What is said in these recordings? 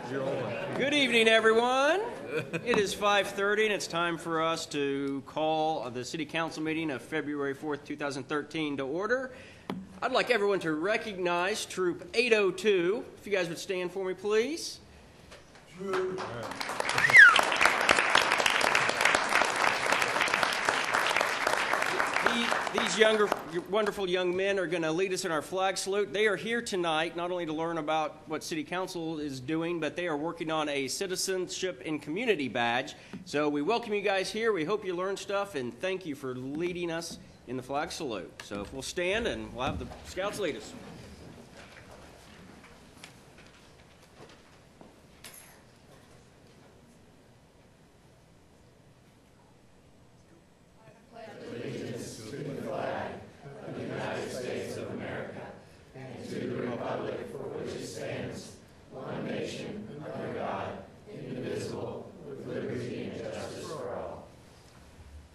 Good evening, everyone. It is 5:30, and it's time for us to call the City Council meeting of February 4th, 2013 to order. I'd like everyone to recognize Troop 802. If you guys would stand for me, please. Troop. These wonderful young men are going to lead us in our flag salute. They are here tonight not only to learn about what City Council is doing, but they are working on a citizenship and community badge. So we welcome you guys here. We hope you learn stuff, and thank you for leading us in the flag salute. So if we'll stand, and we'll have the Scouts lead us.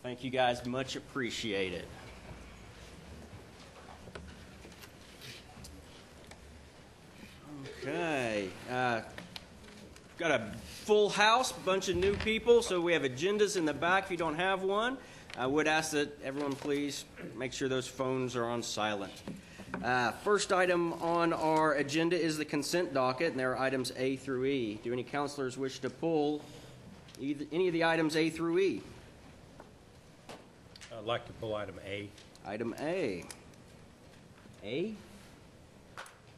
Thank you guys, much appreciated. Okay, got a full house, bunch of new people, so we have agendas in the back if you don't have one. I would ask that everyone please make sure those phones are on silent. First item on our agenda is the consent docket, and there are items A through E. Do any councilors wish to pull any of the items A through E? I'd like to pull item A. Item A. A?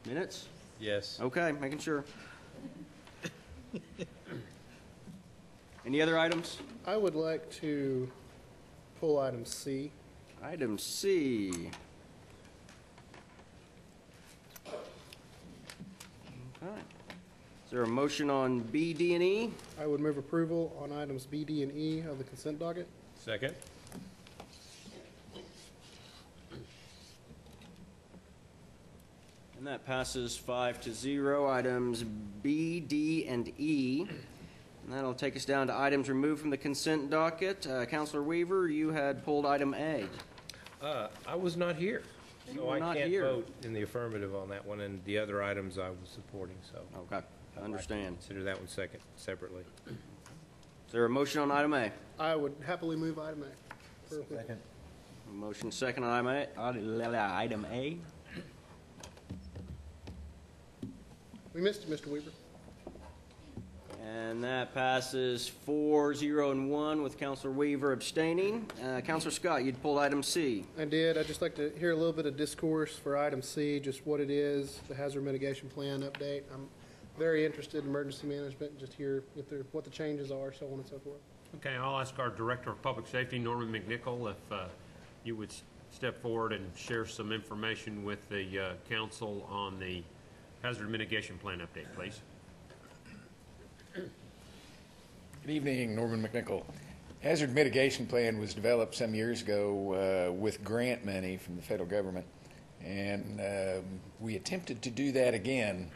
Minutes? Yes. Okay, making sure. Any other items? I would like to pull item C. Item C. Okay. Is there a motion on B, D, and E? I would move approval on items B, D, and E of the consent docket. Second. And that passes 5-0. Items B, D, and E. And that'll take us down to items removed from the consent docket. Councilor Weaver, you had pulled item A. I was not here, so I can't here. vote in the affirmative on that one, and the other items I was supporting, so. Okay, I understand. Consider that one separately. Is there a motion on item A? I would happily move item A. Second. Motion second on item A. We missed it, Mr. Weaver. And that passes 4-0 and 1 with Councilor Weaver abstaining. Councilor Scott, you'd pulled item C. I did. I'd just like to hear a little bit of discourse for item C, just what it is, the hazard mitigation plan update. I'm very interested in emergency management and just hear what the changes are, so on and so forth. Okay, I'll ask our Director of Public Safety, Norman McNichol, if you would step forward and share some information with the council on the hazard mitigation plan update, please. Good evening, Norman McNichol. Hazard mitigation plan was developed some years ago with grant money from the federal government, and we attempted to do that again.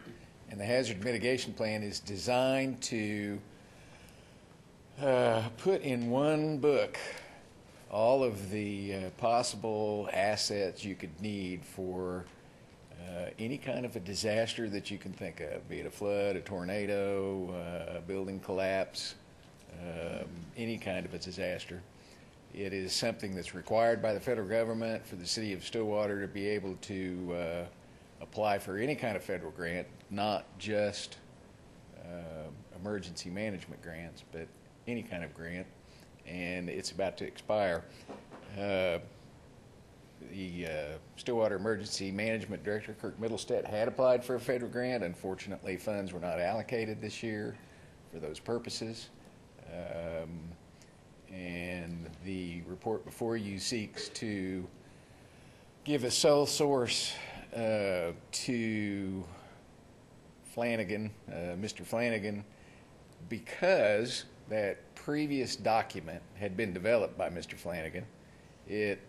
And the hazard mitigation plan is designed to put in one book all of the possible assets you could need for any kind of a disaster that you can think of, be it a flood, a tornado, a building collapse, any kind of a disaster. It is something that's required by the federal government for the city of Stillwater to be able to apply for any kind of federal grant, not just emergency management grants, but any kind of grant, and it's about to expire. The Stillwater Emergency Management Director, Kirk Middlestead, had applied for a federal grant. Unfortunately, funds were not allocated this year for those purposes. And the report before you seeks to give a sole source to Flanagan, Mr. Flanagan, because that previous document had been developed by Mr. Flanagan. It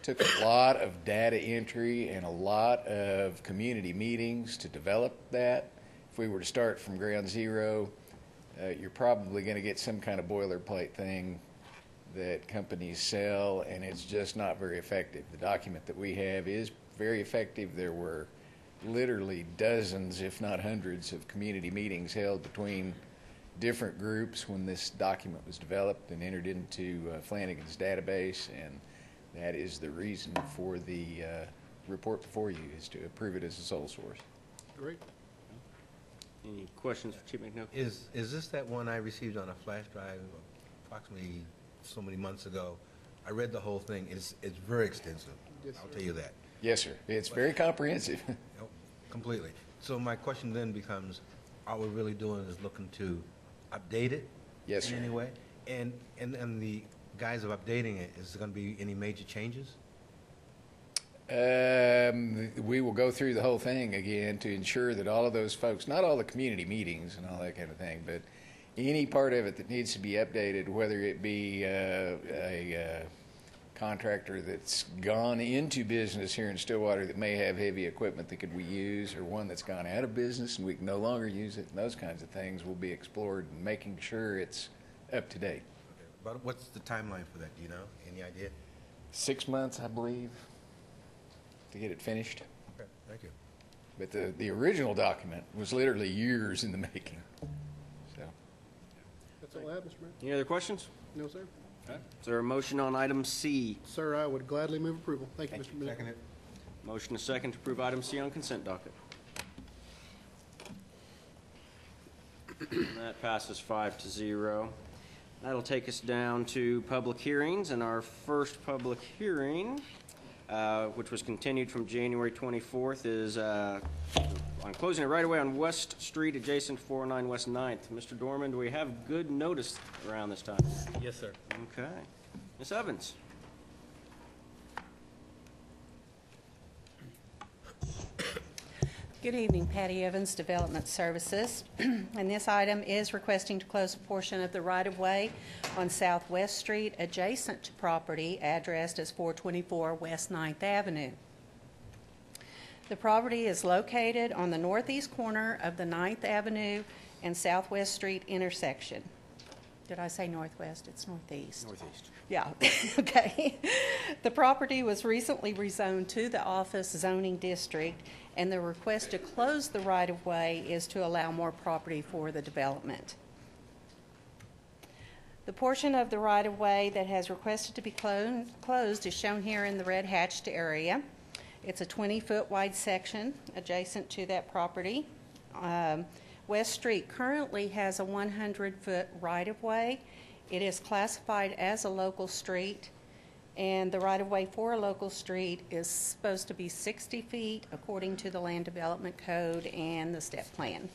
took a lot of data entry and a lot of community meetings to develop that. If we were to start from ground zero, you're probably going to get some kind of boilerplate thing that companies sell, and it's just not very effective. The document that we have is very effective. There were literally dozens, if not hundreds, of community meetings held between different groups when this document was developed and entered into Flanagan's database, and that is the reason for the report before you, is to approve it as a sole source. Great. Any questions for Chief McNichol? Is this that one I received on a flash drive approximately so many months ago? I read the whole thing. It's very extensive. Yes, I'll sir. tell you that. Yes, sir. It's very comprehensive. Yep, completely. So my question then becomes, all we're really doing is looking to update it? Yes, sir. In any way? And the guise of updating it, is there going to be any major changes? We will go through the whole thing again to ensure that all of those folks, not all the community meetings and all that kind of thing, but any part of it that needs to be updated, whether it be a contractor that's gone into business here in Stillwater that may have heavy equipment that could we use, or one that's gone out of business and we can no longer use it, and those kinds of things will be explored, and making sure it's up to date. Okay. But what's the timeline for that? Do you know? Any idea? 6 months, I believe, to get it finished. Okay, thank you. But the original document was literally years in the making. So, That's all I have, Mr. Mayor. Any other questions? No, sir. Is there a motion on item C? Sir, I would gladly move approval. Thank you, Mr. Mayor. Second it. Motion is second to approve item C on consent docket. And that passes 5-0. That'll take us down to public hearings, and our first public hearing, which was continued from January 24th, is on closing it right away on West Street adjacent to 409 West 9th. Mr. Dorman, do we have good notice around this time? Yes, sir. Okay. Ms. Evans? Good evening, Patty Evans, Development Services. And this item is requesting to close a portion of the right-of-way on Southwest Street adjacent to property addressed as 424 West 9th Avenue. The property is located on the northeast corner of the 9th Avenue and Southwest Street intersection. Did I say northwest? It's northeast. Northeast. Yeah, okay. The property was recently rezoned to the office zoning district, and the request to close the right-of-way is to allow more property for the development. The portion of the right-of-way that has requested to be closed is shown here in the red hatched area. It's a 20-foot wide section adjacent to that property. West Street currently has a 100-foot right-of-way. It is classified as a local street, and the right-of-way for a local street is supposed to be 60 feet according to the Land Development Code and the step plan.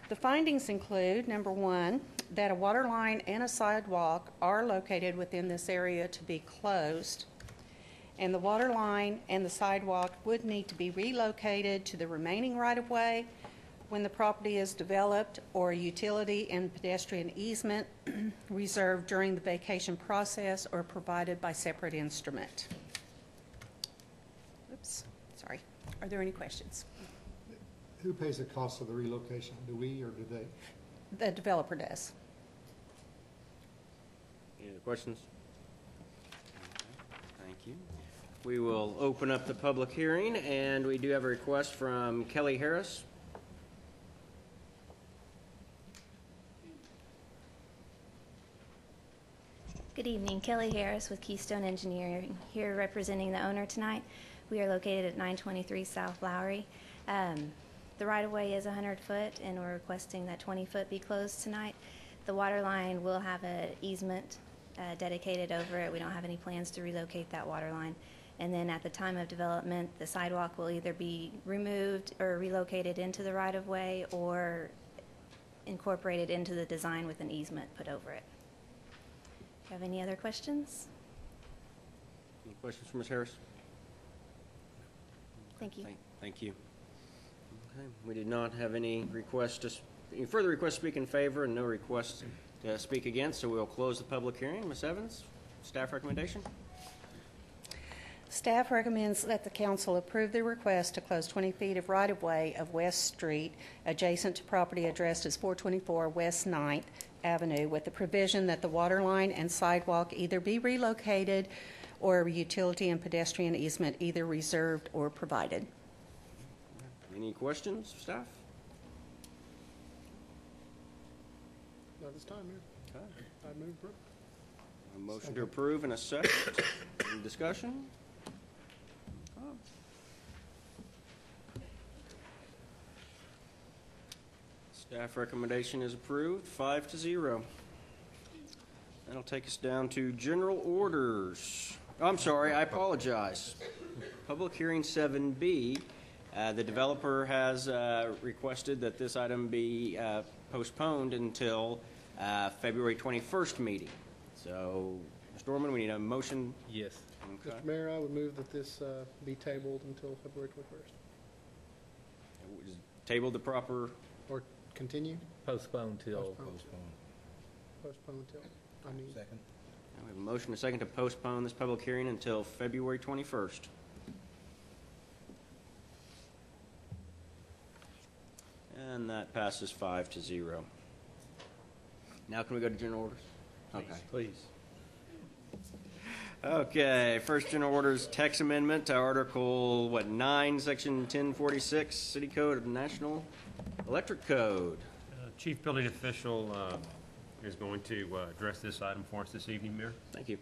The findings include, number one, that a water line and a sidewalk are located within this area to be closed, and the water line and the sidewalk would need to be relocated to the remaining right-of-way when the property is developed, or a utility and pedestrian easement reserved during the vacation process or provided by separate instrument. Oops, sorry. Are there any questions? Who pays the cost of the relocation? Do we or do they? The developer does. Any other questions? Thank you. We will open up the public hearing, and we do have a request from Kelly Harris. Good evening, Kelly Harris with Keystone Engineering, here representing the owner tonight. We are located at 923 South Lowry. The right-of-way is 100 foot, and we're requesting that 20 foot be closed tonight. The water line will have an easement dedicated over it. We don't have any plans to relocate that water line. And then at the time of development, the sidewalk will either be removed or relocated into the right-of-way or incorporated into the design with an easement put over it. Do you have any other questions? Any questions for Ms. Harris? Thank you. Thank you. Okay. We did not have any further requests to speak in favor, and no requests to speak against, so we'll close the public hearing. Ms. Evans, staff recommendation? Staff recommends that the council approve the request to close 20 feet of right-of-way of West Street adjacent to property addressed as 424 West 9th Avenue, with the provision that the water line and sidewalk either be relocated or a utility and pedestrian easement either reserved or provided. Any questions, staff? Not this time, Mayor. Okay. I'd move approve. A motion to approve in a second. Any discussion? Oh. Staff recommendation is approved, 5-0. That'll take us down to general orders. Oh, I'm sorry, I apologize. Public hearing 7B. The developer has requested that this item be postponed until February 21st meeting. So, Mr. Orman, we need a motion. Yes. Okay. Mr. Mayor, I would move that this be tabled until February 21st. Tabled the proper, Or continue, Postpone till. Postpone. postpone until I need. Second. we have a motion, a second to postpone this public hearing until February 21st. And that passes 5-0. Now can we go to general orders? Okay. Please. Okay, first general orders, text amendment to Article, 9, Section 1046, City Code of National Electric Code. Chief Building Official is going to address this item for us this evening, Mayor. Thank you.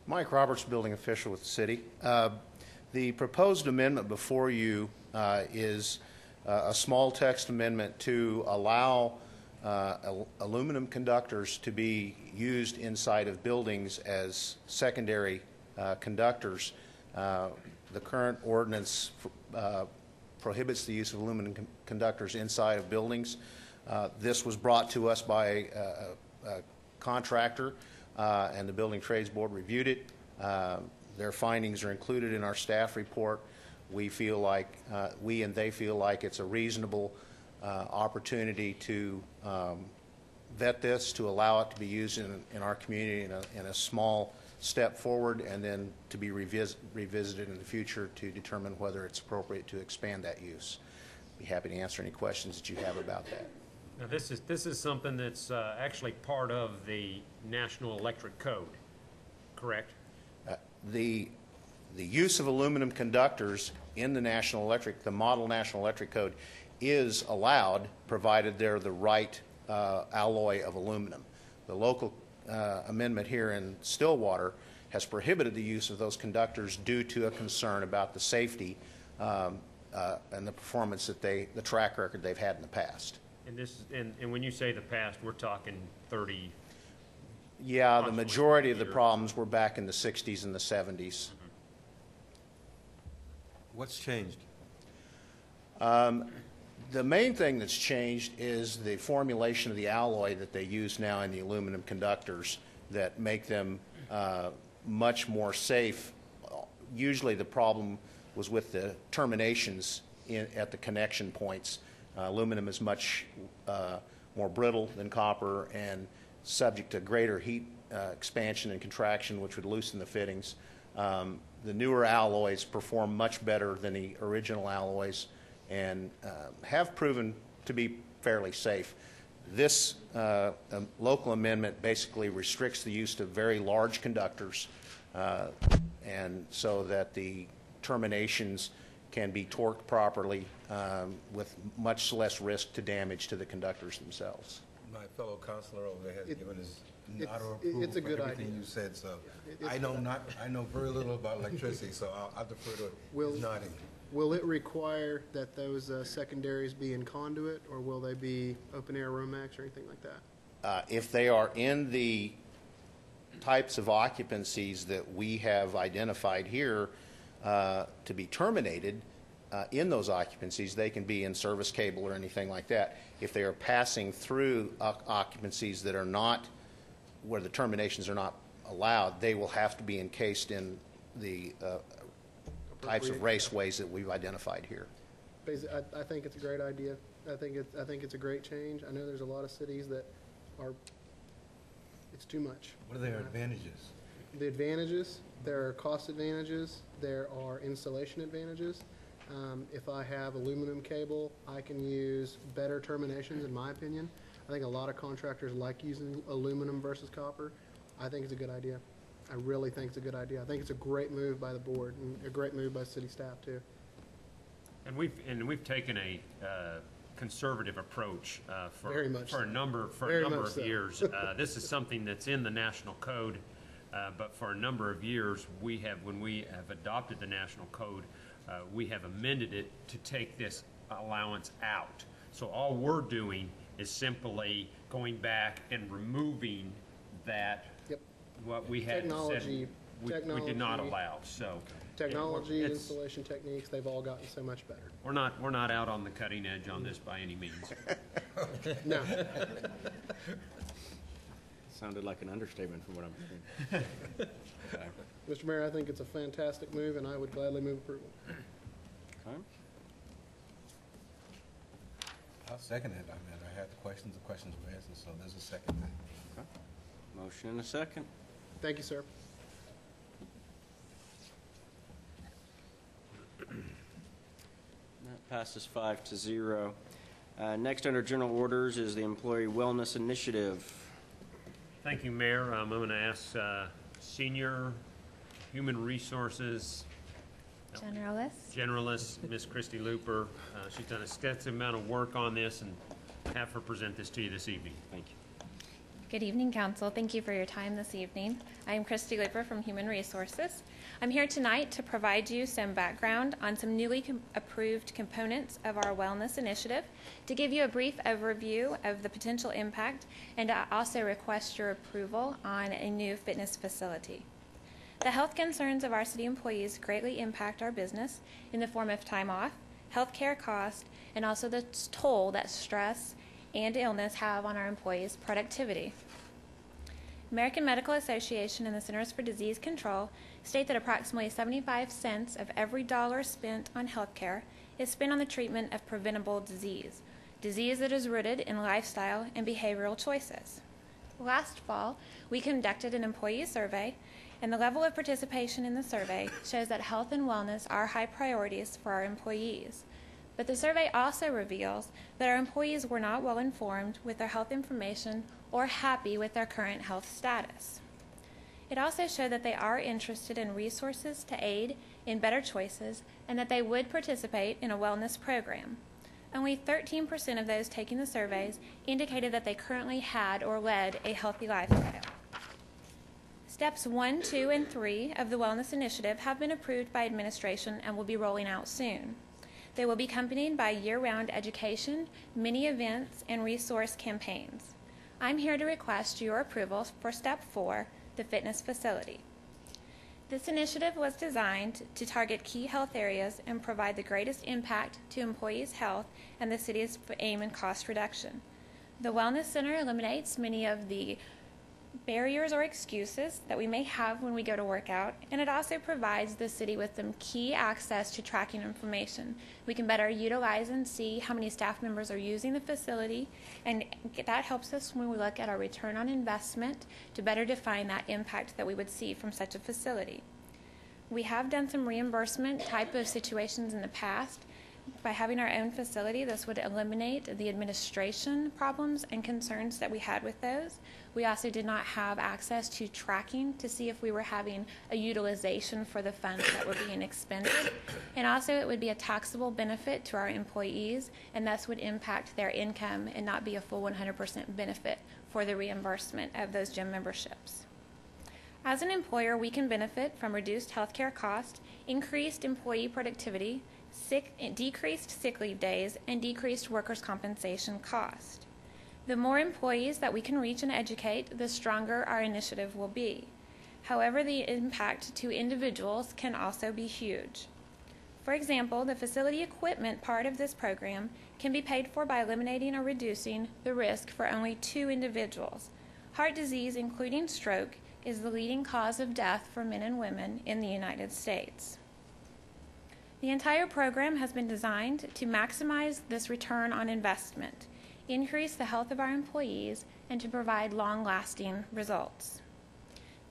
Mike Roberts, building official with the city. The proposed amendment before you is a small text amendment to allow aluminum conductors to be used inside of buildings as secondary conductors. The current ordinance prohibits the use of aluminum conductors inside of buildings. This was brought to us by a contractor, and the Building Trades Board reviewed it. Their findings are included in our staff report. We feel like, we and they feel like it's a reasonable opportunity to vet this, to allow it to be used in our community in a small step forward, and then to be revisited in the future to determine whether it's appropriate to expand that use. Be happy to answer any questions that you have about that. Now, this is something that's actually part of the National Electric Code, correct? The use of aluminum conductors in the the model National Electric Code is allowed, provided they're the right alloy of aluminum. The local amendment here in Stillwater has prohibited the use of those conductors due to a concern about the safety and the performance that the track record they've had in the past. And when you say the past, we're talking 30. Yeah, the majority of the problems were back in the 60s and the 70s. What's changed? The main thing that's changed is the formulation of the alloy that they use now in the aluminum conductors that make them much more safe. Usually the problem was with the terminations at the connection points. Aluminum is much more brittle than copper and subject to greater heat expansion and contraction, which would loosen the fittings. The newer alloys perform much better than the original alloys and have proven to be fairly safe. This local amendment basically restricts the use of very large conductors, and so that the terminations can be torqued properly with much less risk to damage to the conductors themselves. My fellow counselor over there has given his nod of it's approval a good for everything idea. you said, so It's I know very little about electricity, so I'll defer to Will- his nodding. Will it require that those secondaries be in conduit, or will they be open-air Romax or anything like that? If they are in the types of occupancies that we have identified here to be terminated, in those occupancies, they can be in service cable or anything like that. If they are passing through occupancies that are not, where the terminations are not allowed, they will have to be encased in the types of raceways that we've identified here. Basically, I think it's a great idea. I think it's a great change. I know there's a lot of cities that are, it's too much. What are their advantages? The advantages, there are cost advantages, there are installation advantages. If I have aluminum cable, I can use better terminations, in my opinion. I think a lot of contractors like using aluminum versus copper. I think it's a good idea. I really think it's a good idea. I think it's a great move by the board and a great move by city staff too. And we've taken a conservative approach Very much for a so. number Very much of so. years. This is something that's in the national code, but for a number of years, when we have adopted the national code, we have amended it to take this allowance out. So all we're doing is simply going back and removing that, Yep. what we had said Technology- we did not technology- allow, so. Technology, it's- installation techniques, they've all gotten so much better. We're not out on the cutting edge on this by any means. No, Sounded like an understatement from what I'm hearing. Mr. Mayor, I think it's a fantastic move, and I would gladly move approval. Okay. I'll second it. I mean, I had the questions were answered, so there's a second. Motion and a second. Thank you, sir. That passes 5-0. Next, under general orders, is the Employee Wellness Initiative. Thank you, Mayor. I'm going to ask Senior Human Resources Generalist, Ms. Christy Looper. She's done an extensive amount of work on this, and have her present this to you this evening. Thank you. Good evening, Council. Thank you for your time this evening. I am Christy Looper from Human Resources. I'm here tonight to provide you some background on some newly approved components of our wellness initiative, to give you a brief overview of the potential impact, and to also request your approval on a new fitness facility. The health concerns of our city employees greatly impact our business in the form of time off, health care cost, and also the toll that stress and illness have on our employees' productivity. American Medical Association and the Centers for Disease Control state that approximately 75 cents of every dollar spent on health care is spent on the treatment of preventable disease that is rooted in lifestyle and behavioral choices. Last fall, we conducted an employee survey, and the level of participation in the survey shows that health and wellness are high priorities for our employees. But the survey also reveals that our employees were not well informed with their health information or happy with their current health status. It also showed that they are interested in resources to aid in better choices and that they would participate in a wellness program. Only 13% of those taking the surveys indicated that they currently had or led a healthy lifestyle. Steps 1, 2, and 3 of the Wellness Initiative have been approved by administration and will be rolling out soon. They will be accompanied by year-round education, mini events, and resource campaigns. I'm here to request your approval for Step 4, the fitness facility. This initiative was designed to target key health areas and provide the greatest impact to employees' health and the city's aim in cost reduction. The Wellness Center eliminates many of the barriers or excuses that we may have when we go to work out, and it also provides the city with some key access to tracking information. We can better utilize and see how many staff members are using the facility, and that helps us when we look at our return on investment to better define that impact that we would see from such a facility. We have done some reimbursement type of situations in the past. By having our own facility, this would eliminate the administration problems and concerns that we had with those. We also did not have access to tracking to see if we were having a utilization for the funds that were being expended. And also it would be a taxable benefit to our employees, and thus would impact their income and not be a full 100% benefit for the reimbursement of those gym memberships. As an employer, we can benefit from reduced healthcare costs, increased employee productivity, decreased sick leave days, and decreased workers' compensation cost. The more employees that we can reach and educate, the stronger our initiative will be. However, the impact to individuals can also be huge. For example, the facility equipment part of this program can be paid for by eliminating or reducing the risk for only 2 individuals. Heart disease, including stroke, is the leading cause of death for men and women in the United States. The entire program has been designed to maximize this return on investment, increase the health of our employees, and to provide long-lasting results.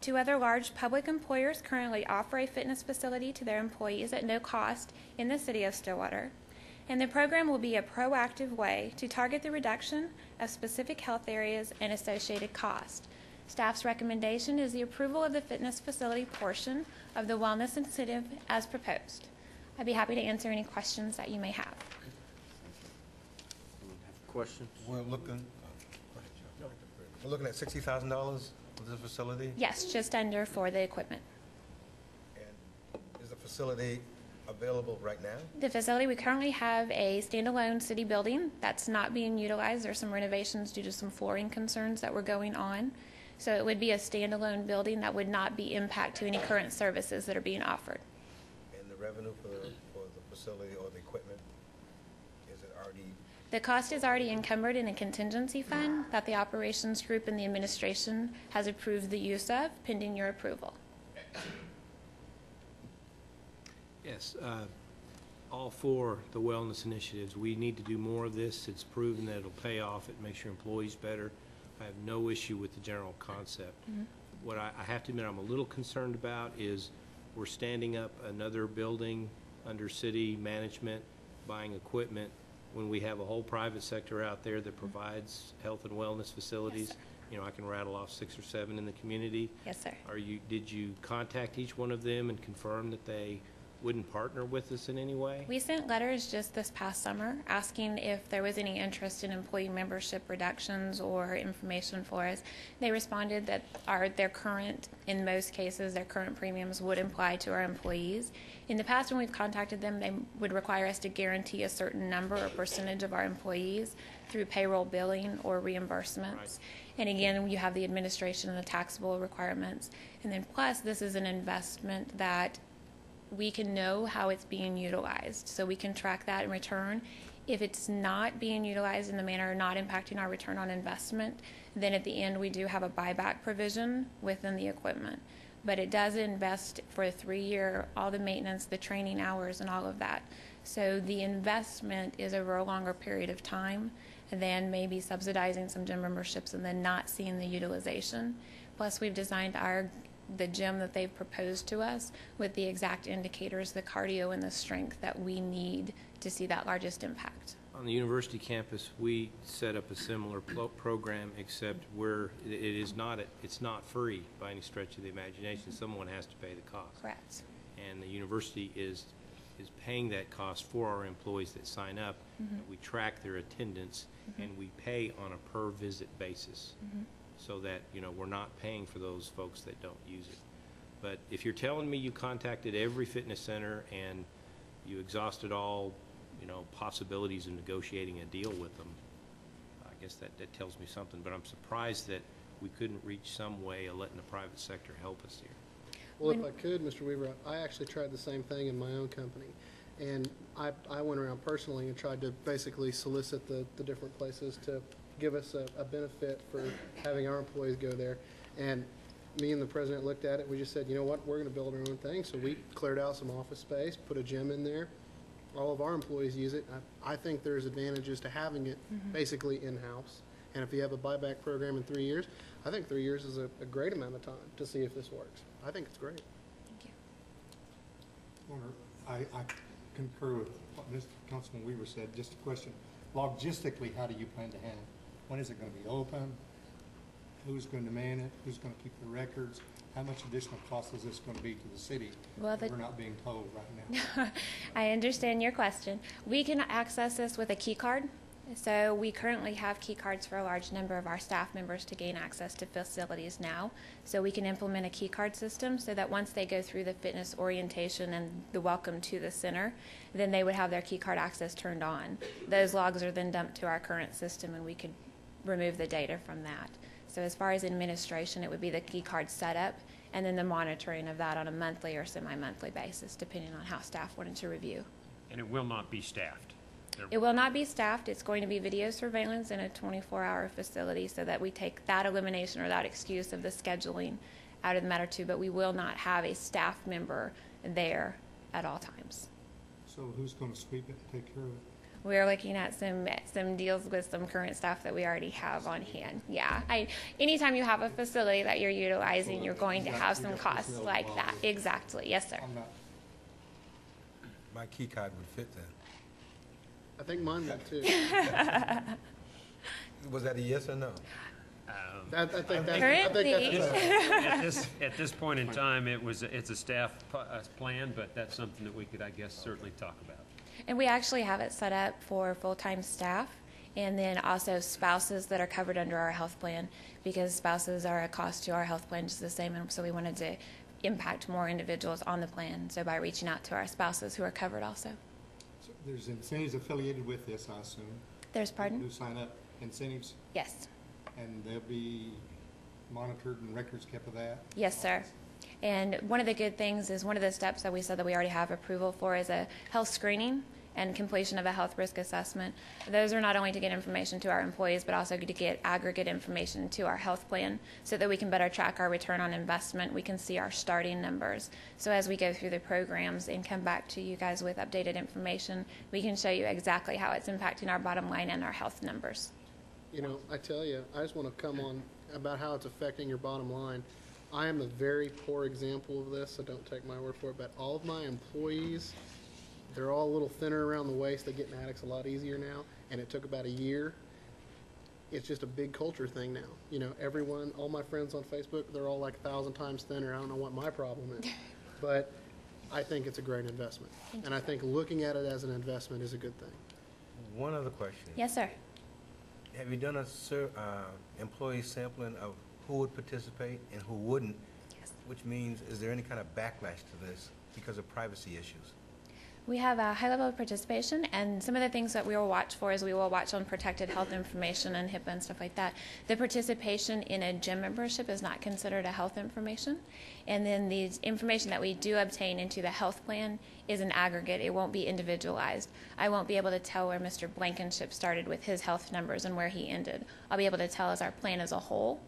2 other large public employers currently offer a fitness facility to their employees at no cost in the city of Stillwater, and the program will be a proactive way to target the reduction of specific health areas and associated cost. Staff's recommendation is the approval of the fitness facility portion of the wellness incentive as proposed. I'd be happy to answer any questions that you may have. Questions? We're looking, we're looking at $60,000 for this facility? Yes, just under for the equipment. And is the facility available right now? The facility, we currently have a standalone city building that's not being utilized. There's some renovations due to some flooring concerns that were going on. So it would be a standalone building that would not be impact to any current services that are being offered. And the revenue for the facility or the equipment, is it already? The cost is already encumbered in a contingency fund that the operations group and the administration has approved the use of, pending your approval. Yes, all for the wellness initiatives. We need to do more of this. It's proven that it'll pay off. It makes your employees better. I have no issue with the general concept. What I have to admit I'm a little concerned about is we're standing up another building under city management, buying equipment, when we have a whole private sector out there that provides health and wellness facilities. Yes, you know, I can rattle off 6 or 7 in the community. Yes, sir. Did you contact each one of them and confirm that they wouldn't partner with us in any way? We sent letters just this past summer asking if there was any interest in employee membership reductions or information for us. They responded that their current, in most cases, their current premiums would apply to our employees. In the past, when we've contacted them, they would require us to guarantee a certain number or percentage of our employees through payroll billing or reimbursements. Right. And again, you have the administration and the taxable requirements. And then plus, this is an investment that we can know how it's being utilized, so we can track that in return. If it's not being utilized in the manner not impacting our return on investment, then at the end we do have a buyback provision within the equipment. But it does invest for a 3-year, all the maintenance, the training hours, and all of that. So the investment is over a longer period of time than maybe subsidizing some gym memberships and then not seeing the utilization. Plus, we've designed the gym that they've proposed to us with the exact indicators, the cardio and the strength that we need to see that largest impact. On the university campus, we set up a similar program, except where it's not free by any stretch of the imagination. Someone has to pay the cost. Correct. And the university is paying that cost for our employees that sign up. We track their attendance, and we pay on a per visit basis. So that, you know, we're not paying for those folks that don't use it. But if you're telling me you contacted every fitness center and you exhausted all, you know, possibilities of negotiating a deal with them, I guess that tells me something. But I'm surprised that we couldn't reach some way of letting the private sector help us here. Well, if I could, Mr. Weaver, I actually tried the same thing in my own company. And I went around personally and tried to basically solicit the different places to give us a benefit for having our employees go there. And me and the president looked at it. We just said, you know what, we're going to build our own thing. So we cleared out some office space, put a gym in there. All of our employees use it. I think there's advantages to having it basically in-house. And if you have a buyback program in 3 years, I think 3 years is a great amount of time to see if this works. I think it's great. Thank you. I concur with what Mr. Councilman Weaver said. Just a question. Logistically, how do you plan to handle it? When is it going to be open? Who's going to man it? Who's going to keep the records? How much additional cost is this going to be to the city that we're not being told right now? I understand your question. We can access this with a key card. So we currently have key cards for a large number of our staff members to gain access to facilities now. So we can implement a key card system so that once they go through the fitness orientation and the welcome to the center, then they would have their key card access turned on. Those logs are then dumped to our current system and we could remove the data from that. So as far as administration, it would be the key card setup and then the monitoring of that on a monthly or semi-monthly basis, depending on how staff wanted to review. And it will not be staffed. It will not be staffed. It's going to be video surveillance in a 24-hour facility so that we take that elimination or that excuse of the scheduling out of the matter too, but we will not have a staff member there at all times. So who's going to sweep it and take care of it? We're looking at some deals with some current staff that we already have on hand. Yeah, anytime you have a facility that you're utilizing, you're going to have some costs like that. Exactly. Yes, sir. My key card would fit then. I think mine would too. Was that a yes or no? I think that's Currently- At this point in time, it's a staff plan, but that's something that we could, I guess, certainly talk about. And we actually have it set up for full-time staff and then also spouses that are covered under our health plan, because spouses are a cost to our health plan just the same, and so we wanted to impact more individuals on the plan, so by reaching out to our spouses who are covered also. So there's incentives affiliated with this, I assume. There's pardon? Who sign up, incentives, Yes. and they'll be monitored and records kept of that? Yes, sir. And one of the good things is one of the steps that we said that we already have approval for is a health screening and completion of a health risk assessment. Those are not only to get information to our employees, but also to get aggregate information to our health plan so that we can better track our return on investment. We can see our starting numbers. So as we go through the programs and come back to you guys with updated information, we can show you exactly how it's impacting our bottom line and our health numbers. You know, I tell you, I just want to come on about how it's affecting your bottom line. I am a very poor example of this, so don't take my word for it, but all of my employees, they're all a little thinner around the waist. They get in addicts a lot easier now, and it took about a year. It's just a big culture thing now. You know, everyone, all my friends on Facebook, they're all like 1,000 times thinner. I don't know what my problem is, but I think it's a great investment. And I think looking at it as an investment is a good thing. One other question. Yes, sir. Have you done a employee sampling of who would participate and who wouldn't? Yes. Which means, is there any kind of backlash to this because of privacy issues? We have a high level of participation, and some of the things that we will watch for is we will watch on protected health information and HIPAA and stuff like that. The participation in a gym membership is not considered a health information, and then the information that we do obtain into the health plan is an aggregate. It won't be individualized. I won't be able to tell where Mr. Blankenship started with his health numbers and where he ended. I'll be able to tell as our plan as a whole.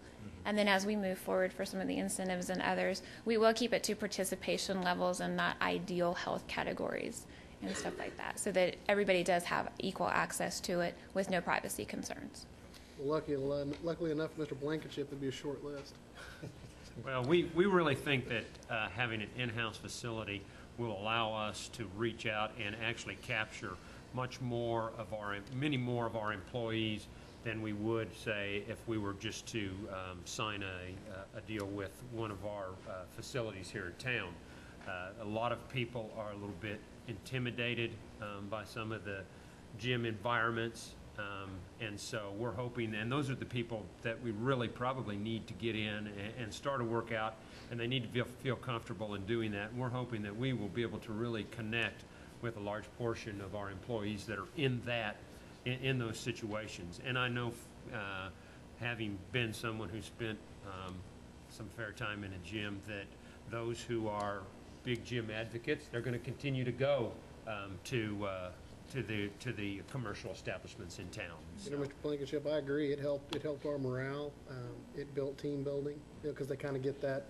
And then as we move forward for some of the incentives and others, we will keep it to participation levels and not ideal health categories and stuff like that, so that everybody does have equal access to it with no privacy concerns. Well, luckily enough, Mr. Blankenship, would be a short list. Well, we really think that having an in-house facility will allow us to reach out and actually capture many more of our employees than we would, say, if we were just to sign a deal with one of our facilities here in town. A lot of people are a little bit intimidated by some of the gym environments, and so we're hoping, and those are the people that we really probably need to get in and start a workout, and they need to feel comfortable in doing that. And we're hoping that we will be able to really connect with a large portion of our employees that are in those situations. And I know, having been someone who spent some fair time in a gym, that those who are big gym advocates, they're going to continue to go to the commercial establishments in town. You know, Mr. Blankenship, I agree. It helped our morale. It built team building, because they kind of get that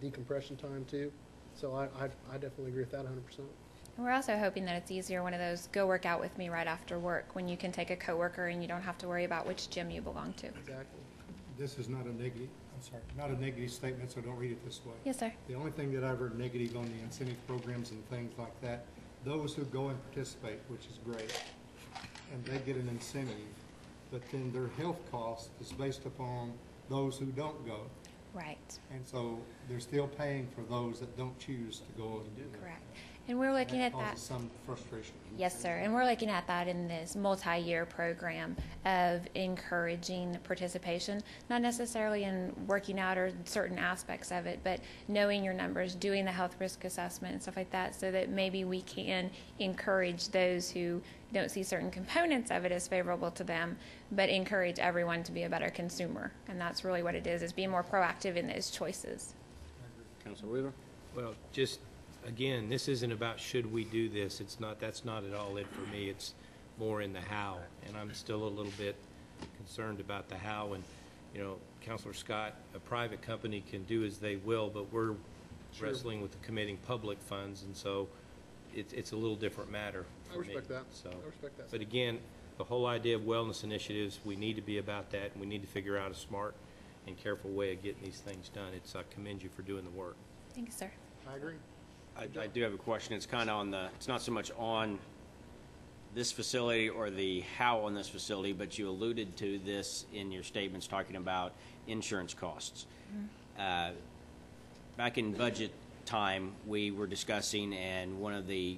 decompression time too. So I definitely agree with that 100%. We're also hoping that it's easier, one of those go work out with me right after work, when you can take a coworker and you don't have to worry about which gym you belong to. Exactly. This is not a negative, not a negative statement, so don't read it this way. Yes, sir. The only thing that I've heard negative on the incentive programs and things like that, those who go and participate, which is great, and they get an incentive, but then their health cost is based upon those who don't go. Right. And so they're still paying for those that don't choose to go and do it. Correct. And we're looking at that. Causes some frustration. Yes, sir. And we're looking at that in this multi-year program of encouraging participation, not necessarily in working out or certain aspects of it, but knowing your numbers, doing the health risk assessment and stuff like that, so that maybe we can encourage those who don't see certain components of it as favorable to them, but encourage everyone to be a better consumer. And that's really what it is being more proactive in those choices. Councilor Weaver? Well, just, again, this isn't about should we do this. That's not at all it for me. It's more in the how. And I'm still a little bit concerned about the how. And, you know, Councilor Scott, a private company can do as they will, but we're wrestling with committing public funds, and so it's a little different matter for me. I respect that. So, I respect that. but again, the whole idea of wellness initiatives, we need to be about that, and we need to figure out a smart and careful way of getting these things done. I commend you for doing the work. Thank you, sir. I agree. I do have a question. It's kind of on the, it's not so much on this facility or the how on this facility, but you alluded to this in your statements talking about insurance costs. Back in budget time, we were discussing, and one of the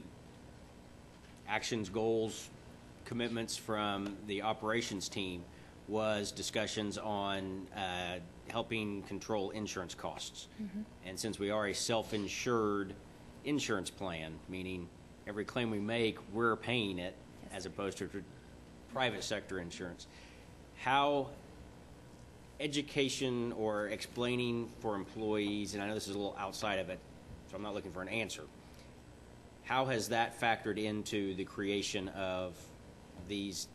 actions, goals, commitments from the operations team was discussions on helping control insurance costs. And since we are a self-insured insurance plan, meaning every claim we make, we're paying it, as opposed to private sector insurance, how education or explaining for employees, and I know this is a little outside of it, so I'm not looking for an answer, how has that factored into the creation of these,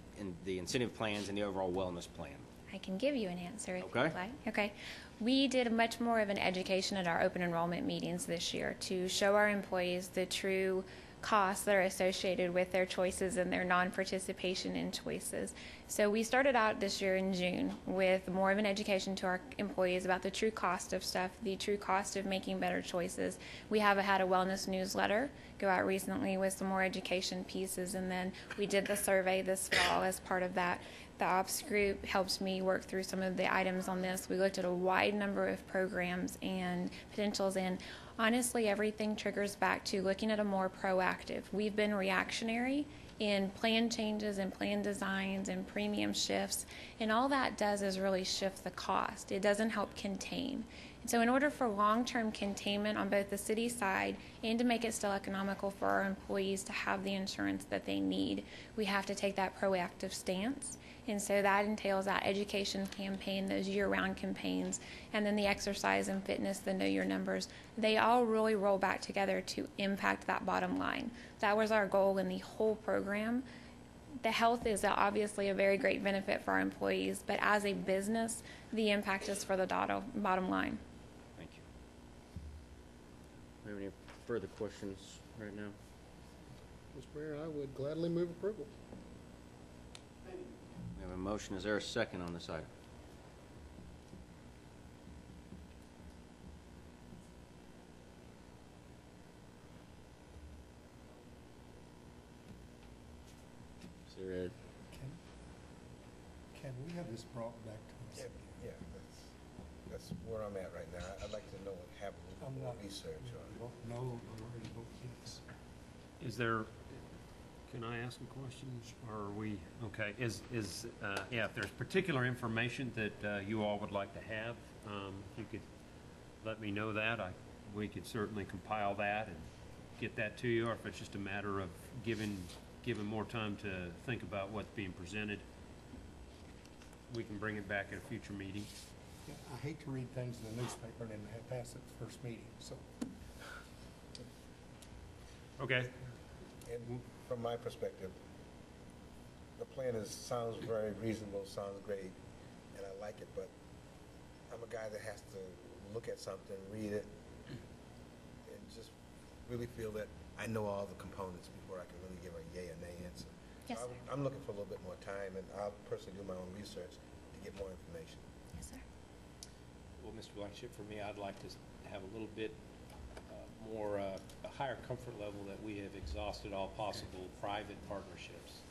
the incentive plans and the overall wellness plan? I can give you an answer if Okay. you'd like. Okay. We did much more of an education at our open enrollment meetings this year to show our employees the true costs that are associated with their choices and their non-participation in choices. So we started out this year in June with more of an education to our employees about the true cost of stuff, the true cost of making better choices. We have had a wellness newsletter go out recently with some more education pieces, and then we did the survey this fall as part of that. The ops group helps me work through some of the items on this. We looked at a wide number of programs and potentials, and honestly, everything triggers back to looking at a more proactive. We've been reactionary in plan changes and plan designs and premium shifts, and all that does is really shift the cost. It doesn't help contain. And so in order for long-term containment on both the city side and to make it still economical for our employees to have the insurance that they need, we have to take that proactive stance. And so that entails that education campaign, those year-round campaigns, and then the exercise and fitness, the Know Your Numbers. They all really roll back together to impact that bottom line. That was our goal in the whole program. The health is obviously a very great benefit for our employees, but as a business, the impact is for the bottom line. Thank you. Do you have any further questions right now? Mr. Mayor, I would gladly move approval. We have a motion. Is there a second on this item? Is there a, Can we have this brought back to us? Yeah, that's where I'm at right now. I'd like to know what happened, a I'm little more not- research on it. Vote no, I'm ready to vote yes. Is there, can I ask a question? Or are we, okay, yeah, if there's particular information that you all would like to have, if you could let me know that, we could certainly compile that and get that to you, or if it's just a matter of giving more time to think about what's being presented, we can bring it back at a future meeting. Yeah, I hate to read things in the newspaper and then have passed at the first meeting, so. Okay. And from my perspective, the plan sounds very reasonable, sounds great, and I like it, but I'm a guy that has to look at something, read it, and just really feel that I know all the components before I can really give a yay or nay answer. Yes, So sir. I'm looking for a little bit more time, and I'll personally do my own research to get more information. Yes, sir. Well, Mr. Blankenship, for me, I'd like to have a little bit more, a higher comfort level that we have exhausted all possible private partnerships.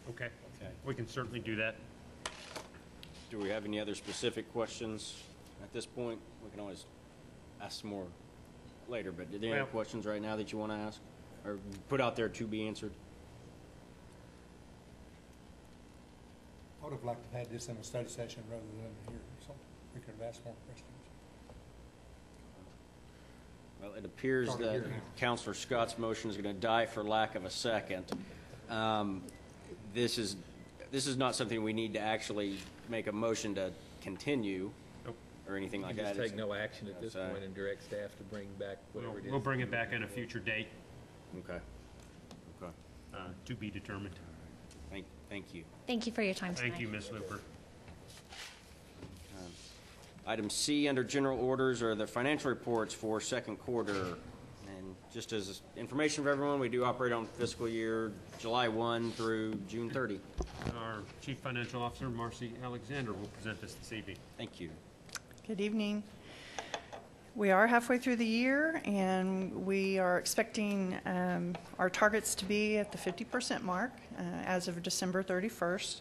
Okay. Okay. We can certainly do that. do we have any other specific questions at this point? We can always ask some more later, but are there any Well- questions right now that you want to ask or put out there to be answered? I would have liked to have had this in a study session rather than here, so we could have asked more questions. Well, it appears Sorry, that here now. Counselor Scott's motion is going to die for lack of a second. This is not something we need to actually make a motion to continue Nope. or anything like You that. just take It's- no action at this Yes, point and direct staff to bring back whatever it is. We'll bring it back on a future date, Okay. Okay. to be determined. Thank you. Thank you for your time tonight. Thank you, Ms. Looper. Item C under general orders are the financial reports for second quarter. And just as information for everyone, we do operate on fiscal year July 1 through June 30. Our Chief Financial Officer, Marcy Alexander, will present this evening. Thank you. Good evening. We are halfway through the year, and we are expecting our targets to be at the 50% mark as of December 31st.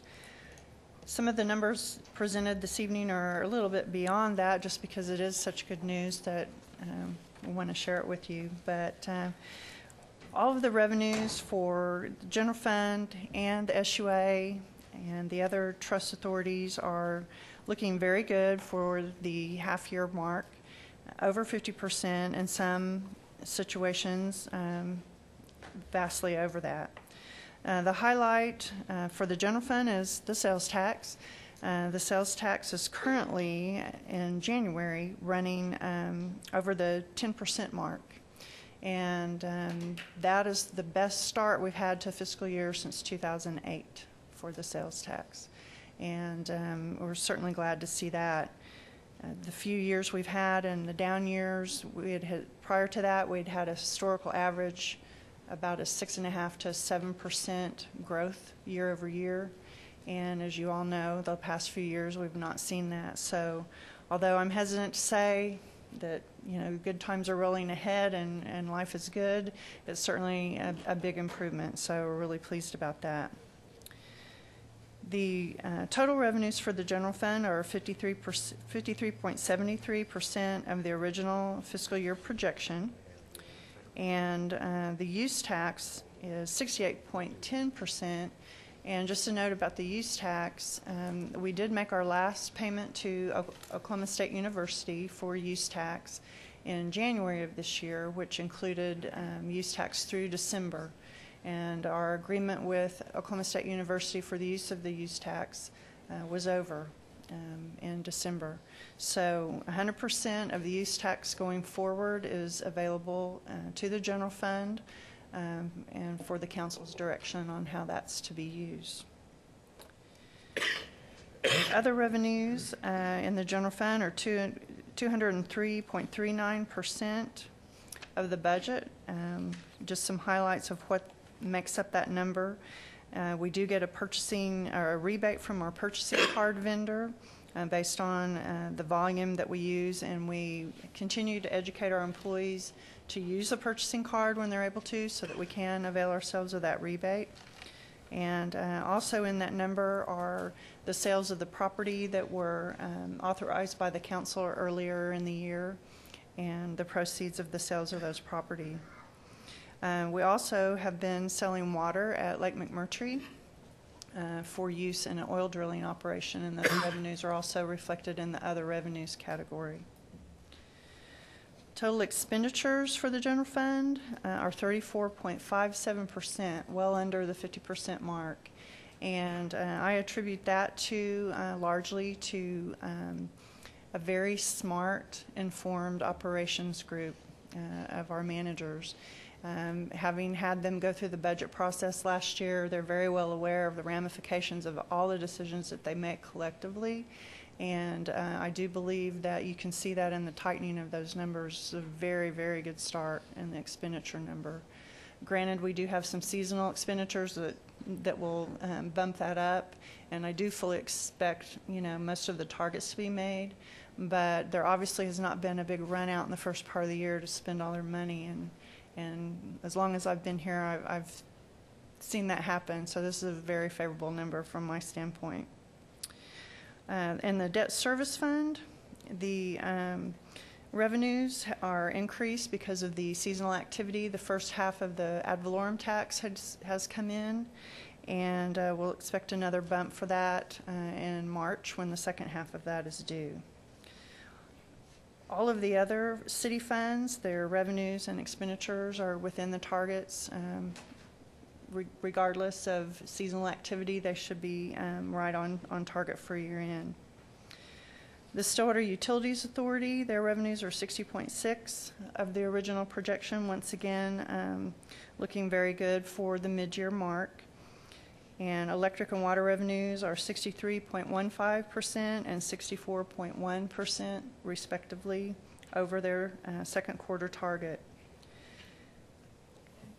Some of the numbers presented this evening are a little bit beyond that, just because it is such good news that we want to share it with you. But all of the revenues for the general fund and the SUA and the other trust authorities are looking very good for the half-year mark. Over 50%, in some situations, vastly over that. The highlight for the general fund is the sales tax. The sales tax is currently, in January, running over the 10% mark. And that is the best start we've had to fiscal year since 2008 for the sales tax. And we're certainly glad to see that. The few years we've had and the down years, prior to that, we'd had a historical average about a 6.5% to 7% growth year over year. And as you all know, the past few years we've not seen that. So although I'm hesitant to say that, you know, good times are rolling ahead and life is good, it's certainly a big improvement. So we're really pleased about that. The total revenues for the general fund are 53.73% of the original fiscal year projection, and the use tax is 68.10%. And just a note about the use tax, we did make our last payment to Oklahoma State University for use tax in January of this year, which included use tax through December. And our agreement with Oklahoma State University for the use of the use tax was over in December. So 100% of the use tax going forward is available to the general fund and for the council's direction on how that's to be used. Other revenues in the general fund are 203.39% of the budget. Just some highlights of what makes up that number. We do get a rebate from our purchasing card vendor based on the volume that we use, and we continue to educate our employees to use the purchasing card when they're able to, so that we can avail ourselves of that rebate. And also in that number are the sales of the property that were authorized by the council earlier in the year, and the proceeds of the sales of those property. We also have been selling water at Lake McMurtry for use in an oil drilling operation, and those revenues are also reflected in the other revenues category. Total expenditures for the general fund are 34.57%, well under the 50% mark. And I attribute that to largely to a very smart, informed operations group of our managers. Having had them go through the budget process last year, they're very well aware of the ramifications of all the decisions that they make collectively. And I do believe that you can see that in the tightening of those numbers. It's a very, very good start in the expenditure number. Granted, we do have some seasonal expenditures that will bump that up, and I do fully expect, you know, most of the targets to be made. But there obviously has not been a big run out in the first part of the year to spend all their money, and as long as I've been here, I've seen that happen. So this is a very favorable number from my standpoint. In the debt service fund, the revenues are increased because of the seasonal activity. The first half of the ad valorem tax has come in, and we'll expect another bump for that in March when the second half of that is due. All of the other city funds, their revenues and expenditures are within the targets. Regardless of seasonal activity, they should be right on target for year end. The Stillwater Utilities Authority, their revenues are 60.6 of the original projection. Once again, looking very good for the mid-year mark. And electric and water revenues are 63.15% and 64.1% respectively over their second quarter target.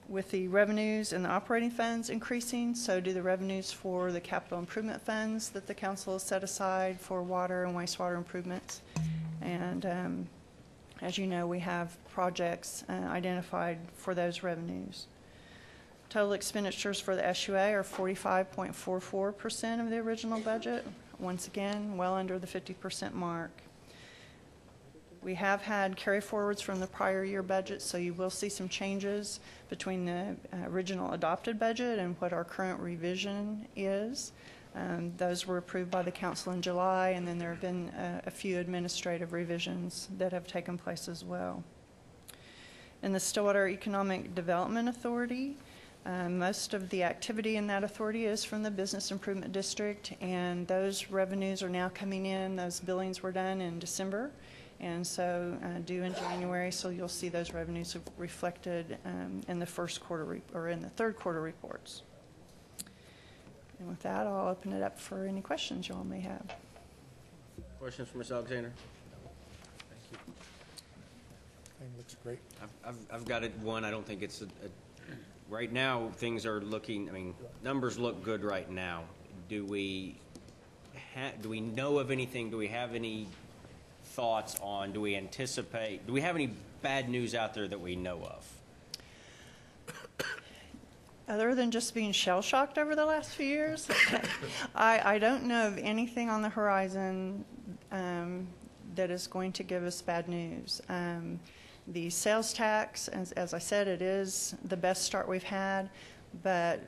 With the revenues and the operating funds increasing, so do the revenues for the capital improvement funds that the council has set aside for water and wastewater improvements. And As you know, we have projects identified for those revenues. Total expenditures for the SUA are 45.44% of the original budget. Once again, well under the 50% mark. We have had carry forwards from the prior year budget, so you will see some changes between the original adopted budget and what our current revision is. Those were approved by the council in July, and then there have been a few administrative revisions that have taken place as well. In the Stillwater Economic Development Authority, most of the activity in that authority is from the Business Improvement District, and those revenues are now coming in. Those billings were done in December, and so due in January, so you'll see those revenues reflected in the first quarter or in the third quarter reports. And with that, I'll open it up for any questions you all may have. Questions for Ms. Alexander? Thing looks great. I've got it one. I don't think it's right now things are looking, I mean, numbers look good right now. Do we know of anything? Do we have any thoughts on, do we anticipate, do we have any bad news out there that we know of? Other than just being shell-shocked over the last few years, I don't know of anything on the horizon that is going to give us bad news. The sales tax, as I said, it is the best start we've had, but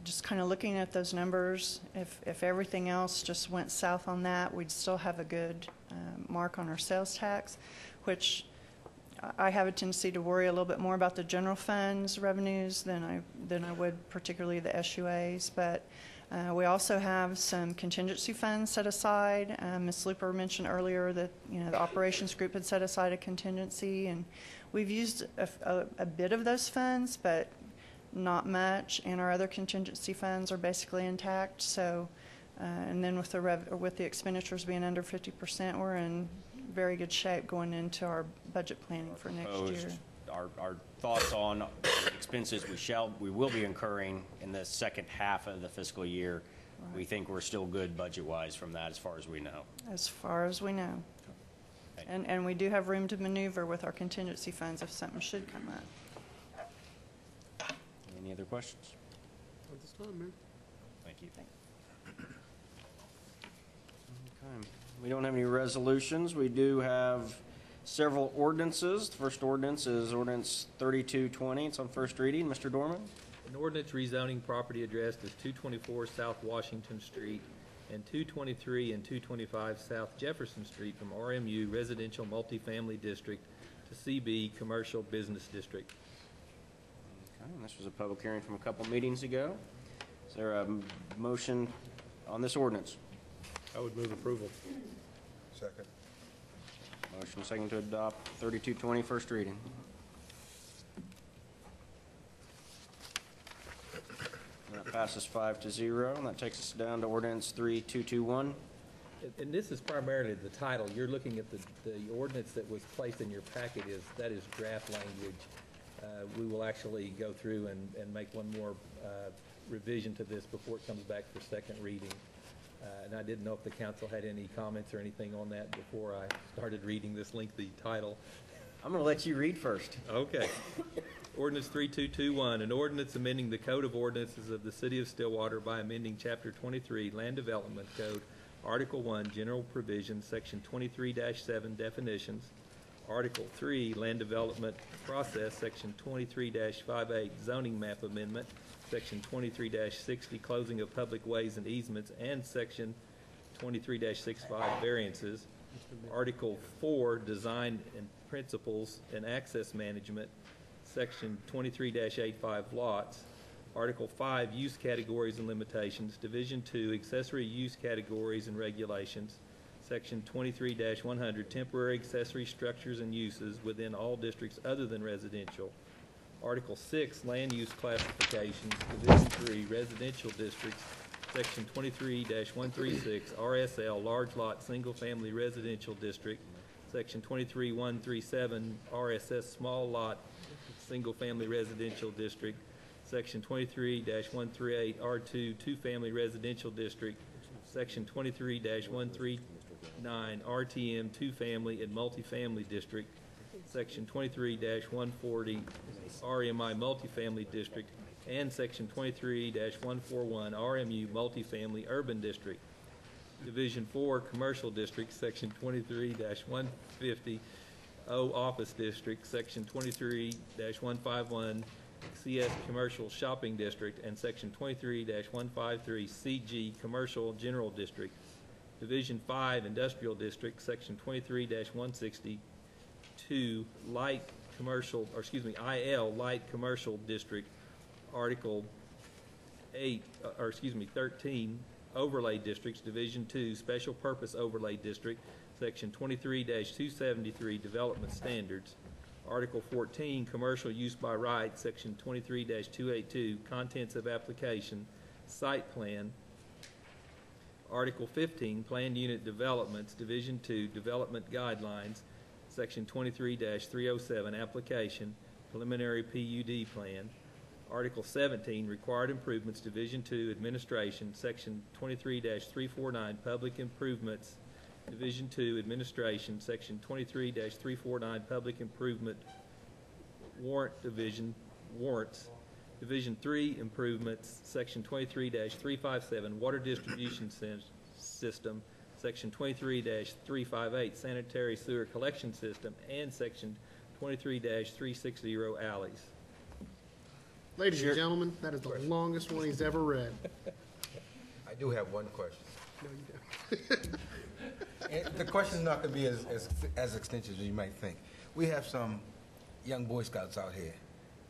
just kind of looking at those numbers, if everything else just went south on that, we'd still have a good mark on our sales tax, which I have a tendency to worry a little bit more about the general funds revenues than I would particularly the SUAs. But we also have some contingency funds set aside. Ms. Luper mentioned earlier that the operations group had set aside a contingency, and we've used a bit of those funds, but not much. And our other contingency funds are basically intact. So, and then with the expenditures being under 50%, we're in very good shape going into our budget planning for next year. Our thoughts on expenses we will be incurring in the second half of the fiscal year. Right. We think we're still good budget-wise from that as far as we know. As far as we know. Okay. And we do have room to maneuver with our contingency funds if something should come up. Any other questions? At this time, man. Thank you. Okay. We don't have any resolutions. We do have several ordinances. The first ordinance is Ordinance 3220. It's on first reading. Mr. Dorman. An ordinance rezoning property addressed as 224 South Washington Street and 223 and 225 South Jefferson Street from RMU Residential Multifamily District to CB Commercial Business District. Okay, and this was a public hearing from a couple meetings ago. Is there a motion on this ordinance? I would move approval. Second. Motion second to adopt 3220, first reading. And that passes 5-0, and that takes us down to ordinance 3221. And this is primarily the title. You're looking at the ordinance that was placed in your packet that is draft language. We will actually go through and make one more revision to this before it comes back for second reading. And I didn't know if the council had any comments or anything on that before I started reading this lengthy title. I'm going to let you read first. Okay. Ordinance 3221, an ordinance amending the Code of Ordinances of the City of Stillwater by amending Chapter 23, Land Development Code, Article 1, General Provisions, Section 23-7, Definitions, Article 3, Land Development Process, Section 23-58, Zoning Map Amendment, Section 23-60, Closing of Public Ways and Easements, and Section 23-65, Variances. Article 4, Design and Principles and Access Management, Section 23-85, Lots. Article 5, Use Categories and Limitations. Division 2, Accessory Use Categories and Regulations. Section 23-100, Temporary Accessory Structures and Uses within all districts other than residential. Article 6, Land Use Classifications, Division 3, Residential Districts, Section 23-136, RSL, Large Lot Single Family Residential District, Section 23-137, RSS, Small Lot Single Family Residential District, Section 23-138, R2, Two Family Residential District, Section 23-139, RTM, Two Family and Multifamily District, Section 23-140 RMI Multifamily District, and Section 23-141 RMU Multifamily Urban District. Division 4 Commercial District, Section 23-150 O Office District, Section 23-151 CS Commercial Shopping District, and Section 23-153 CG Commercial General District. Division 5 Industrial District, Section 23-162 Light Commercial, or excuse me, IL Light Commercial District, Article 13 Overlay Districts, Division 2 Special Purpose Overlay District, Section 23-273 Development Standards. Article 14 Commercial Use by Right, Section 23-282 Contents of Application, Site Plan. Article 15 Planned Unit Developments, Division 2 Development Guidelines, Section 23-307 Application, Preliminary PUD Plan. Article 17 Required Improvements, Division 2 Administration, Section 23-349 Public Improvements, Division 2 Administration, Section 23-349 Public Improvement Warrants, Division 3 Improvements, Section 23-357 Water Distribution System, Section 23-358 Sanitary Sewer Collection System, and Section 23-360 Alleys. Ladies and gentlemen, that is the longest one he's ever read. I do have one question. No, you don't. And the question is not going to be as extensive as you might think. We have some young Boy Scouts out here,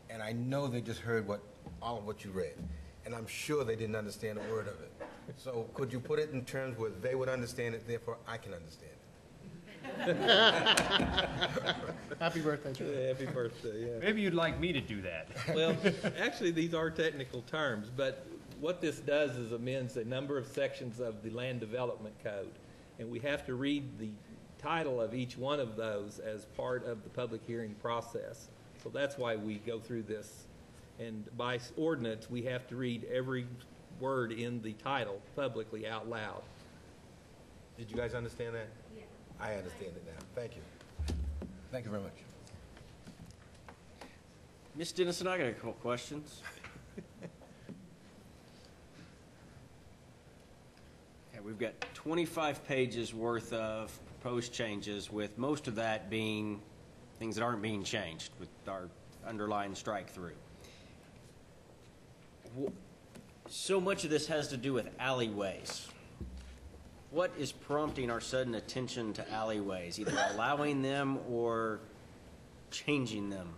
and I know they just heard all of what you read, and I'm sure they didn't understand a word of it. So could you put it in terms where they would understand it, therefore I can understand it? Happy birthday, Joe. Yeah, happy birthday, yeah. Maybe you'd like me to do that. Well, actually, these are technical terms, but what this does is amends a number of sections of the Land Development Code, and we have to read the title of each one of those as part of the public hearing process. So that's why we go through this. And by ordinance, we have to read every word in the title publicly out loud. Did you guys understand that? Yeah. I understand it now. Thank you. Thank you very much. Ms. Dennison, I got a couple questions. We've got 25 pages worth of proposed changes, with most of that being things that aren't being changed with our underlying strike through. So much of this has to do with alleyways. What is prompting our sudden attention to alleyways, either allowing them or changing them?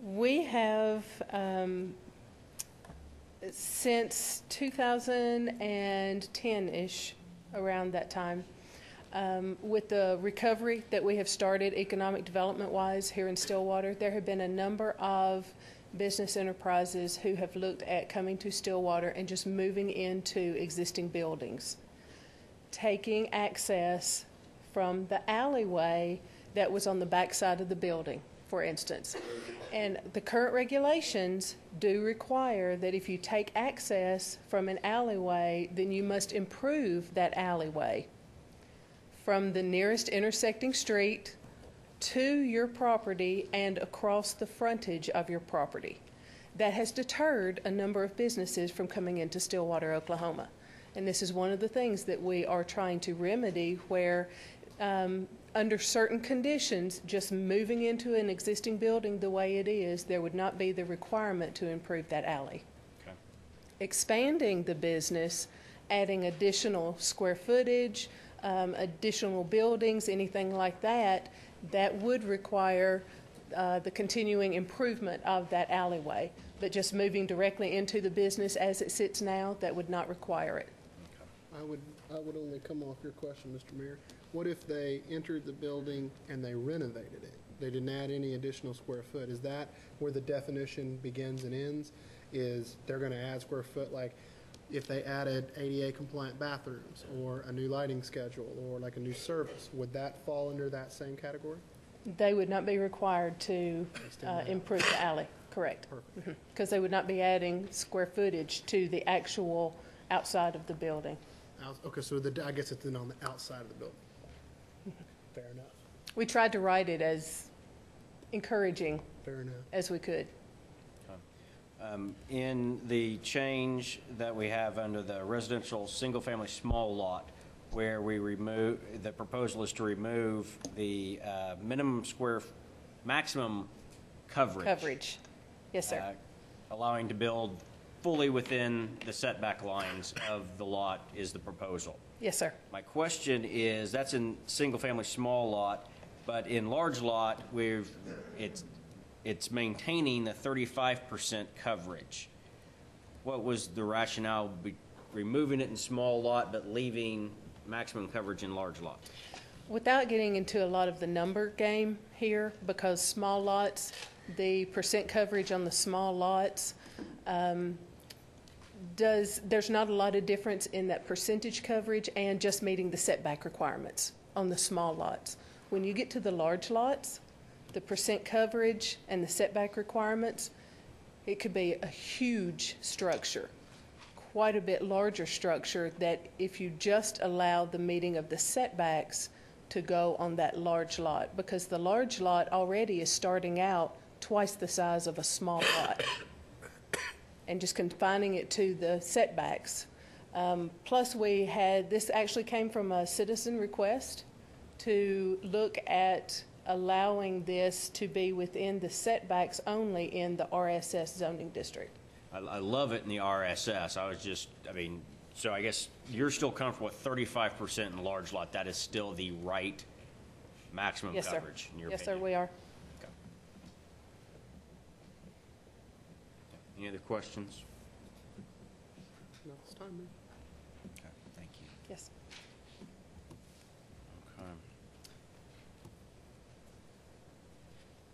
We have, since 2010-ish, around that time, with the recovery that we have started economic development-wise here in Stillwater, there have been a number of business enterprises who have looked at coming to Stillwater and just moving into existing buildings, taking access from the alleyway that was on the back side of the building, for instance. And the current regulations do require that if you take access from an alleyway, then you must improve that alleyway from the nearest intersecting street to your property and across the frontage of your property. That has deterred a number of businesses from coming into Stillwater, Oklahoma. And this is one of the things that we are trying to remedy, where under certain conditions, just moving into an existing building the way it is, there would not be the requirement to improve that alley. Okay. Expanding the business, adding additional square footage, additional buildings, anything like that, that would require the continuing improvement of that alleyway. But just moving directly into the business as it sits now, that would not require it. I would only come off your question, Mr. Mayor. What if they entered the building and they renovated it? They didn't add any additional square foot. Is that where the definition begins and ends? Is they're going to add square foot, like if they added ADA compliant bathrooms or a new lighting schedule or like a new service, would that fall under that same category? They would not be required to improve the alley, correct. Because they would not be adding square footage to the actual outside of the building. Okay, so I guess it's then on the outside of the building. Fair enough. We tried to write it as encouraging Fair enough. as we could. In the change that we have under the residential single-family small lot, where we remove, the proposal is to remove the maximum coverage. Coverage. Yes, sir. Allowing to build fully within the setback lines of the lot is the proposal. Yes, sir. My question is, that's in single-family small lot, but in large lot, it's maintaining the 35% coverage. What was the rationale removing it in small lot but leaving maximum coverage in large lot? Without getting into a lot of the number game here, because small lots, the percent coverage on the small lots, there's not a lot of difference in that percentage coverage and just meeting the setback requirements on the small lots. When you get to the large lots, the percent coverage and the setback requirements, it could be a huge structure, quite a bit larger structure, that if you just allow the meeting of the setbacks to go on that large lot, because the large lot already is starting out twice the size of a small lot, and just confining it to the setbacks. Plus this actually came from a citizen request to look at allowing this to be within the setbacks only in the RSS zoning district. I love it in the RSS. So I guess you're still comfortable with 35% in large lot. That is still the right maximum Yes, sir. coverage in your Yes, sir, opinion? we are. Okay. Any other questions? Not this time, man. Okay, thank you. Yes. Okay.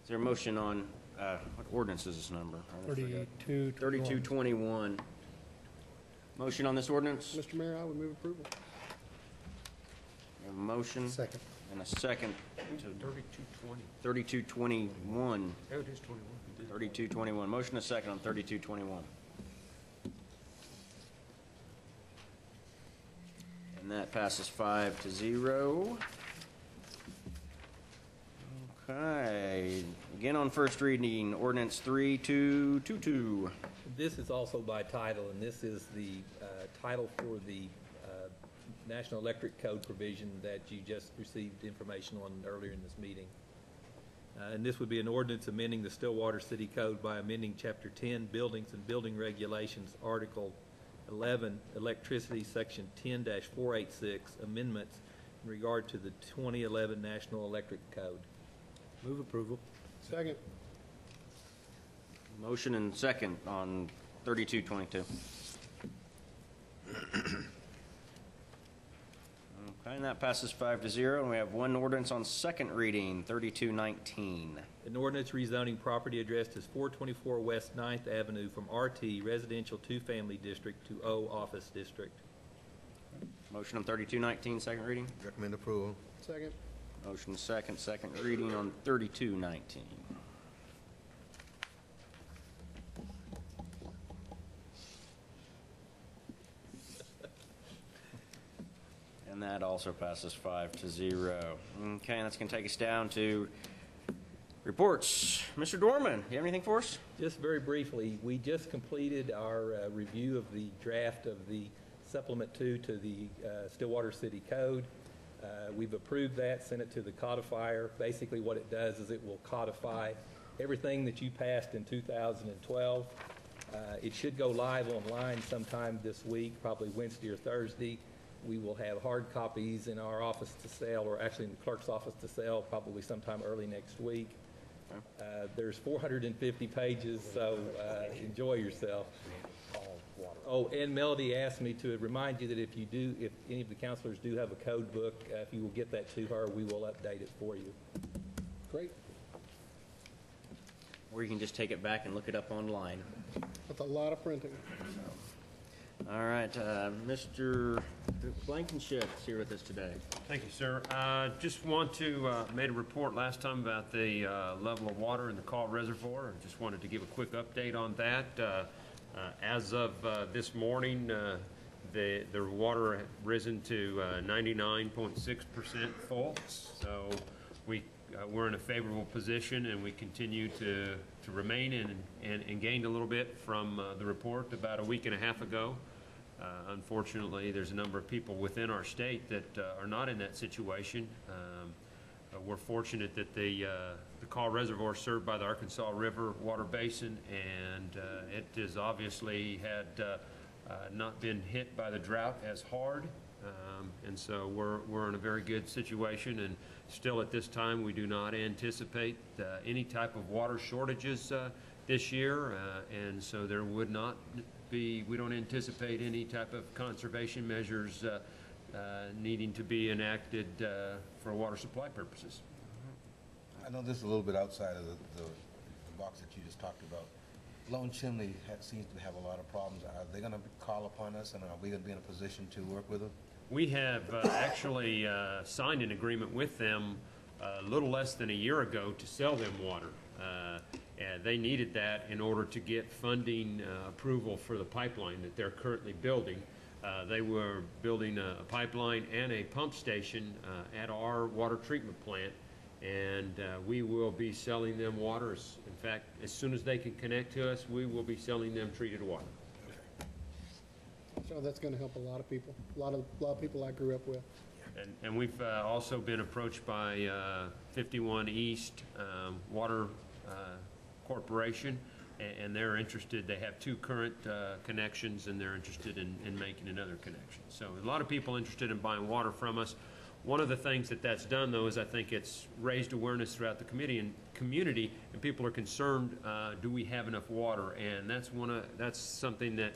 Is there a motion on, what ordinance is this number? I forgot. 3221. Motion on this ordinance? Mr. Mayor, I would move approval. We have a motion Second. and a second to 3220. 3221. Oh, it is 21. 3221. Motion and a second on 3221. And that passes 5-0. Okay. Again on first reading, ordinance 3222. This is also by title, and this is the title for the National Electric Code provision that you just received information on earlier in this meeting. And this would be an ordinance amending the Stillwater City Code by amending Chapter 10, Buildings and Building Regulations, Article 11, Electricity, Section 10-486, amendments in regard to the 2011 National Electric Code. Move approval. Second. Motion and second on 3222. Okay, and that passes 5-0. And we have one ordinance on second reading, 3219. An ordinance rezoning property addressed as 424 West 9th Avenue from RT Residential Two-Family District to O Office District. Motion on 3219, second reading. Recommend approval. Second. Motion second reading on 3219. And that also passes 5-0. Okay, and that's going to take us down to reports. Mr. Dorman, you have anything for us? Just very briefly, we just completed our review of the draft of the Supplement 2 to the Stillwater City Code. We've approved that, sent it to the codifier. Basically what it does is it will codify everything that you passed in 2012. It should go live online sometime this week, probably Wednesday or Thursday. We will have hard copies in our office to sell, or actually in the clerk's office to sell, probably sometime early next week. There's 450 pages, so enjoy yourself. Oh, and Melody asked me to remind you that if any of the counselors do have a code book, if you will get that to her, we will update it for you. Great. Or you can just take it back and look it up online. That's a lot of printing. All right, Mr. Blankenship is here with us today. Thank you, sir. Just want to, made a report last time about the level of water in the Call Reservoir. Just wanted to give a quick update on that. As of this morning, the water had risen to 99.6% full. So we're in a favorable position, and we continue to remain and gained a little bit from the report about a week and a half ago. Unfortunately, there's a number of people within our state that are not in that situation. We're fortunate that the Call Reservoir is served by the Arkansas River Water Basin, and it has obviously had not been hit by the drought as hard. And so we're in a very good situation, and still at this time we do not anticipate any type of water shortages this year, and so there would not be, we don't anticipate any type of conservation measures needing to be enacted for water supply purposes. I know this is a little bit outside of the box that you just talked about. Lone Chimney seems to have a lot of problems. Are they going to call upon us, and are we going to be in a position to work with them? We have actually signed an agreement with them a little less than a year ago to sell them water. And they needed that in order to get funding approval for the pipeline that they're currently building. They were building a pipeline and a pump station at our water treatment plant, and we will be selling them water. In fact, as soon as they can connect to us, we will be selling them treated water. So that's going to help a lot of people, a lot of people I grew up with. And we've also been approached by 51 East Water Corporation, and they're interested. They have 2 current connections, and they're interested in making another connection. So a lot of people interested in buying water from us. One of the things that's done, though, is I think it's raised awareness throughout the community, and people are concerned, do we have enough water? And that's something that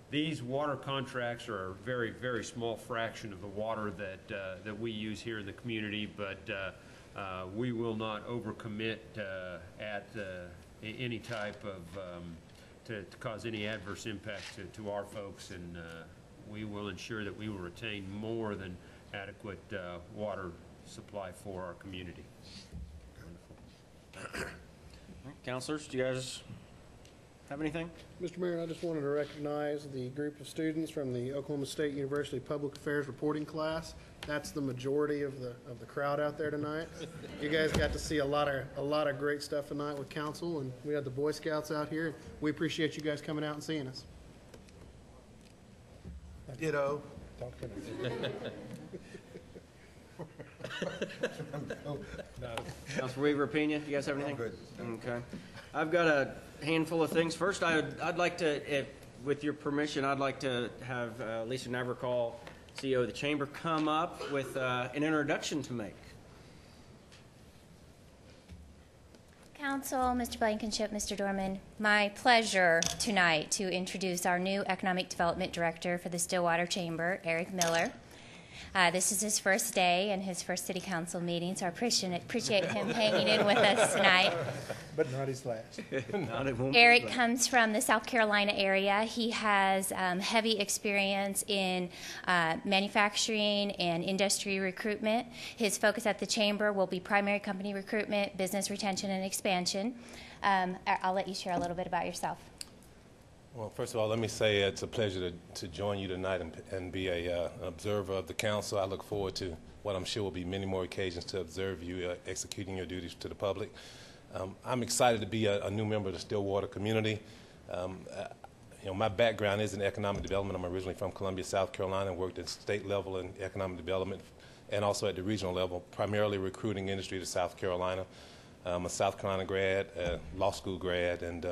these water contracts are a very, very small fraction of the water that we use here in the community, but we will not overcommit at any type of to cause any adverse impact to our folks, and we will ensure that we will retain more than adequate water supply for our community. Wonderful. Counselors, do you guys have anything? Mr. Mayor, I just wanted to recognize the group of students from the Oklahoma State University Public Affairs reporting class. That's the majority of the crowd out there tonight. You guys got to see a lot of great stuff tonight with council, and we had the Boy Scouts out here. We appreciate you guys coming out and seeing us. Ditto. Councilor Weaver, Pena, you guys have anything? Good. Okay. I've got a handful of things. First, I'd like to, with your permission, I'd like to have Lisa Nevercall, CEO of the Chamber, come up with an introduction to make. Council, Mr. Blankenship, Mr. Dorman, my pleasure tonight to introduce our new Economic Development Director for the Stillwater Chamber, Eric Miller. This is his first day and his first city council meeting, so I appreciate him hanging in with us tonight. But not his last. Eric comes from the South Carolina area. He has heavy experience in manufacturing and industry recruitment. His focus at the Chamber will be primary company recruitment, business retention, and expansion. I'll let you share a little bit about yourself. Well, first of all, let me say it's a pleasure to join you tonight and be an observer of the council. I look forward to what I'm sure will be many more occasions to observe you executing your duties to the public. I'm excited to be a new member of the Stillwater community. My background is in economic development. I'm originally from Columbia, South Carolina, and worked at state level in economic development and also at the regional level, primarily recruiting industry to South Carolina. I'm a South Carolina grad, law school grad, and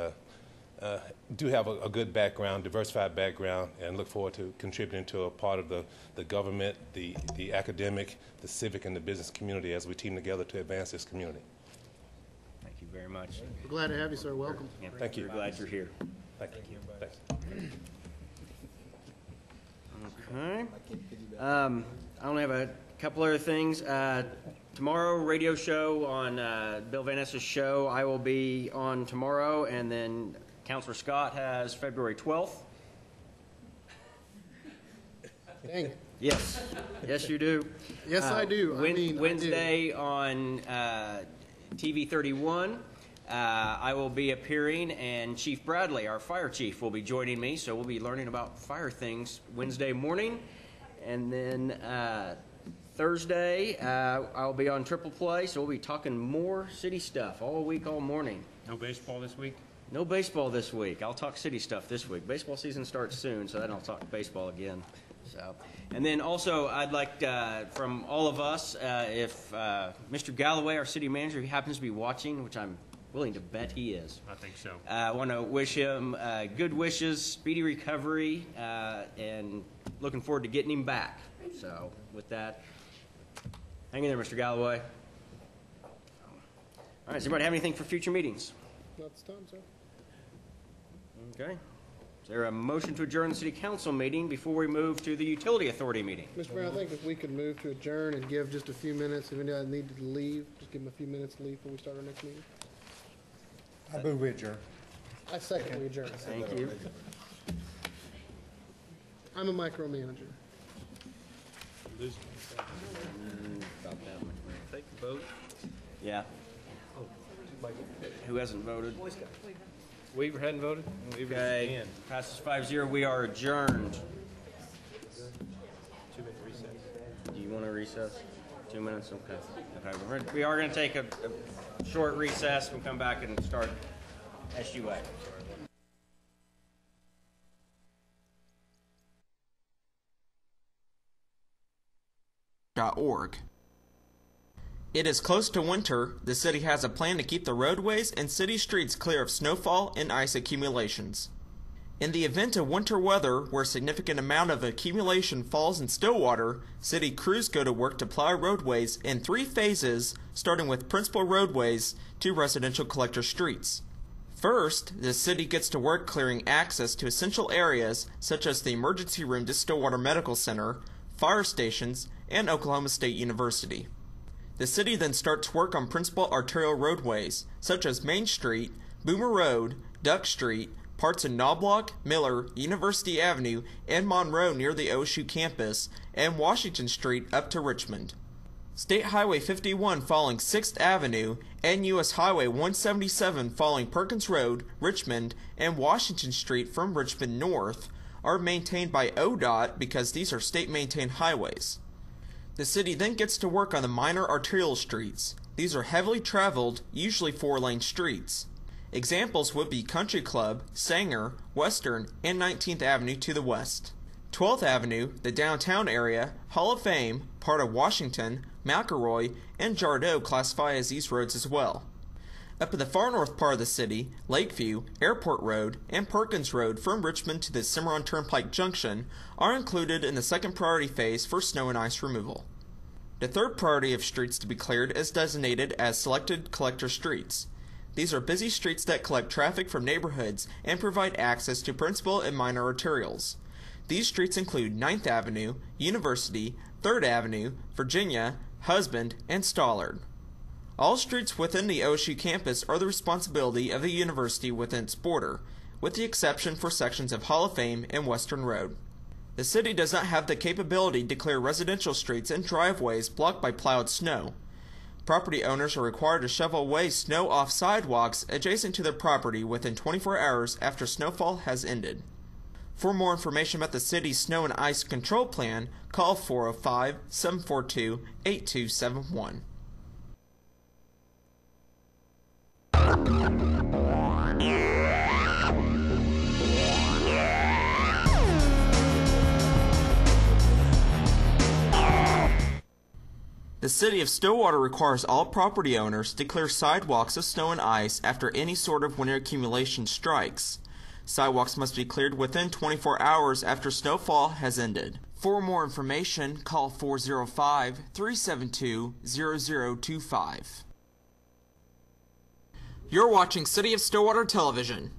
do have a good background, diversified background, and look forward to contributing to a part of the government, the academic, the civic, and the business community as we team together to advance this community. Thank you very much. We're glad to have you, sir. Welcome. Yeah, Thank you. We're glad you're here. Thank you. Thanks. Okay. I only have a couple other things. Tomorrow, radio show on Bill Van Ness's show. I will be on tomorrow, and then Councilor Scott has February 12th. Dang it. Yes. Yes, you do. Yes, I do. Wednesday on TV 31, I will be appearing, and Chief Bradley, our fire chief, will be joining me, so we'll be learning about fire things Wednesday morning. And then Thursday, I'll be on Triple Play, so we'll be talking more city stuff all week, all morning. No baseball this week? No baseball this week. I'll talk city stuff this week. Baseball season starts soon, so then I'll talk baseball again. So, and then also, I'd like from all of us, if Mr. Galloway, our city manager, he happens to be watching, which I'm willing to bet he is. I think so. I want to wish him good wishes, speedy recovery, and looking forward to getting him back. So, with that, hang in there, Mr. Galloway. All right, does anybody have anything for future meetings? Not this time, sir. Okay. Is there a motion to adjourn the city council meeting before we move to the utility authority meeting? Mr. Brown, I think if we could move to adjourn and give just a few minutes, if anybody needed to leave, just give them a few minutes to leave before we start our next meeting. I move we adjourn. I second we adjourn. Thank you. I'm a micromanager. Take the vote. Yeah. Who hasn't voted? Weaver hadn't voted? Weaver Okay. again. Passes 5-0. We are adjourned. 2-minute recess. Do you want to recess? 2 minutes? Okay. Okay. We are going to take a short recess. We'll come back and start SUA. .org. It is close to winter. The city has a plan to keep the roadways and city streets clear of snowfall and ice accumulations. In the event of winter weather where a significant amount of accumulation falls in Stillwater, city crews go to work to plow roadways in 3 phases, starting with principal roadways to residential collector streets. First, the city gets to work clearing access to essential areas such as the emergency room to Stillwater Medical Center, fire stations, and Oklahoma State University. The city then starts work on principal arterial roadways, such as Main Street, Boomer Road, Duck Street, parts of Knobloch, Miller, University Avenue, and Monroe near the OSU campus, and Washington Street up to Richmond. State Highway 51 following 6th Avenue, and U.S. Highway 177 following Perkins Road, Richmond, and Washington Street from Richmond north are maintained by ODOT because these are state-maintained highways. The city then gets to work on the minor arterial streets. These are heavily traveled, usually 4-lane streets. Examples would be Country Club, Sanger, Western, and 19th Avenue to the west. 12th Avenue, the downtown area, Hall of Fame, part of Washington, McElroy, and Jardot classify as these roads as well. Up in the far north part of the city, Lakeview, Airport Road, and Perkins Road from Richmond to the Cimarron Turnpike Junction are included in the second priority phase for snow and ice removal. The third priority of streets to be cleared is designated as selected collector streets. These are busy streets that collect traffic from neighborhoods and provide access to principal and minor arterials. These streets include 9th Avenue, University, 3rd Avenue, Virginia, Husband, and Stollard. All streets within the OSU campus are the responsibility of the university within its border, with the exception for sections of Hall of Fame and Western Road. The city does not have the capability to clear residential streets and driveways blocked by plowed snow. Property owners are required to shovel away snow off sidewalks adjacent to their property within 24 hours after snowfall has ended. For more information about the city's snow and ice control plan, call 405-742-8271. The City of Stillwater requires all property owners to clear sidewalks of snow and ice after any sort of winter accumulation strikes. Sidewalks must be cleared within 24 hours after snowfall has ended. For more information, call 405-372-0025. You're watching City of Stillwater Television.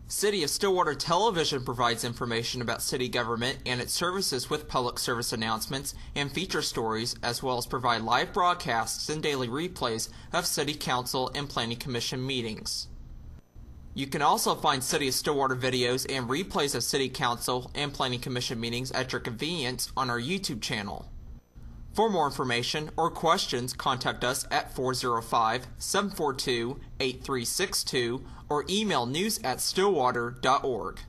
City of Stillwater Television provides information about city government and its services with public service announcements and feature stories, as well as provide live broadcasts and daily replays of City Council and Planning Commission meetings. You can also find City of Stillwater videos and replays of City Council and Planning Commission meetings at your convenience on our YouTube channel. For more information or questions, contact us at 405-742-8362 or email news@stillwater.org.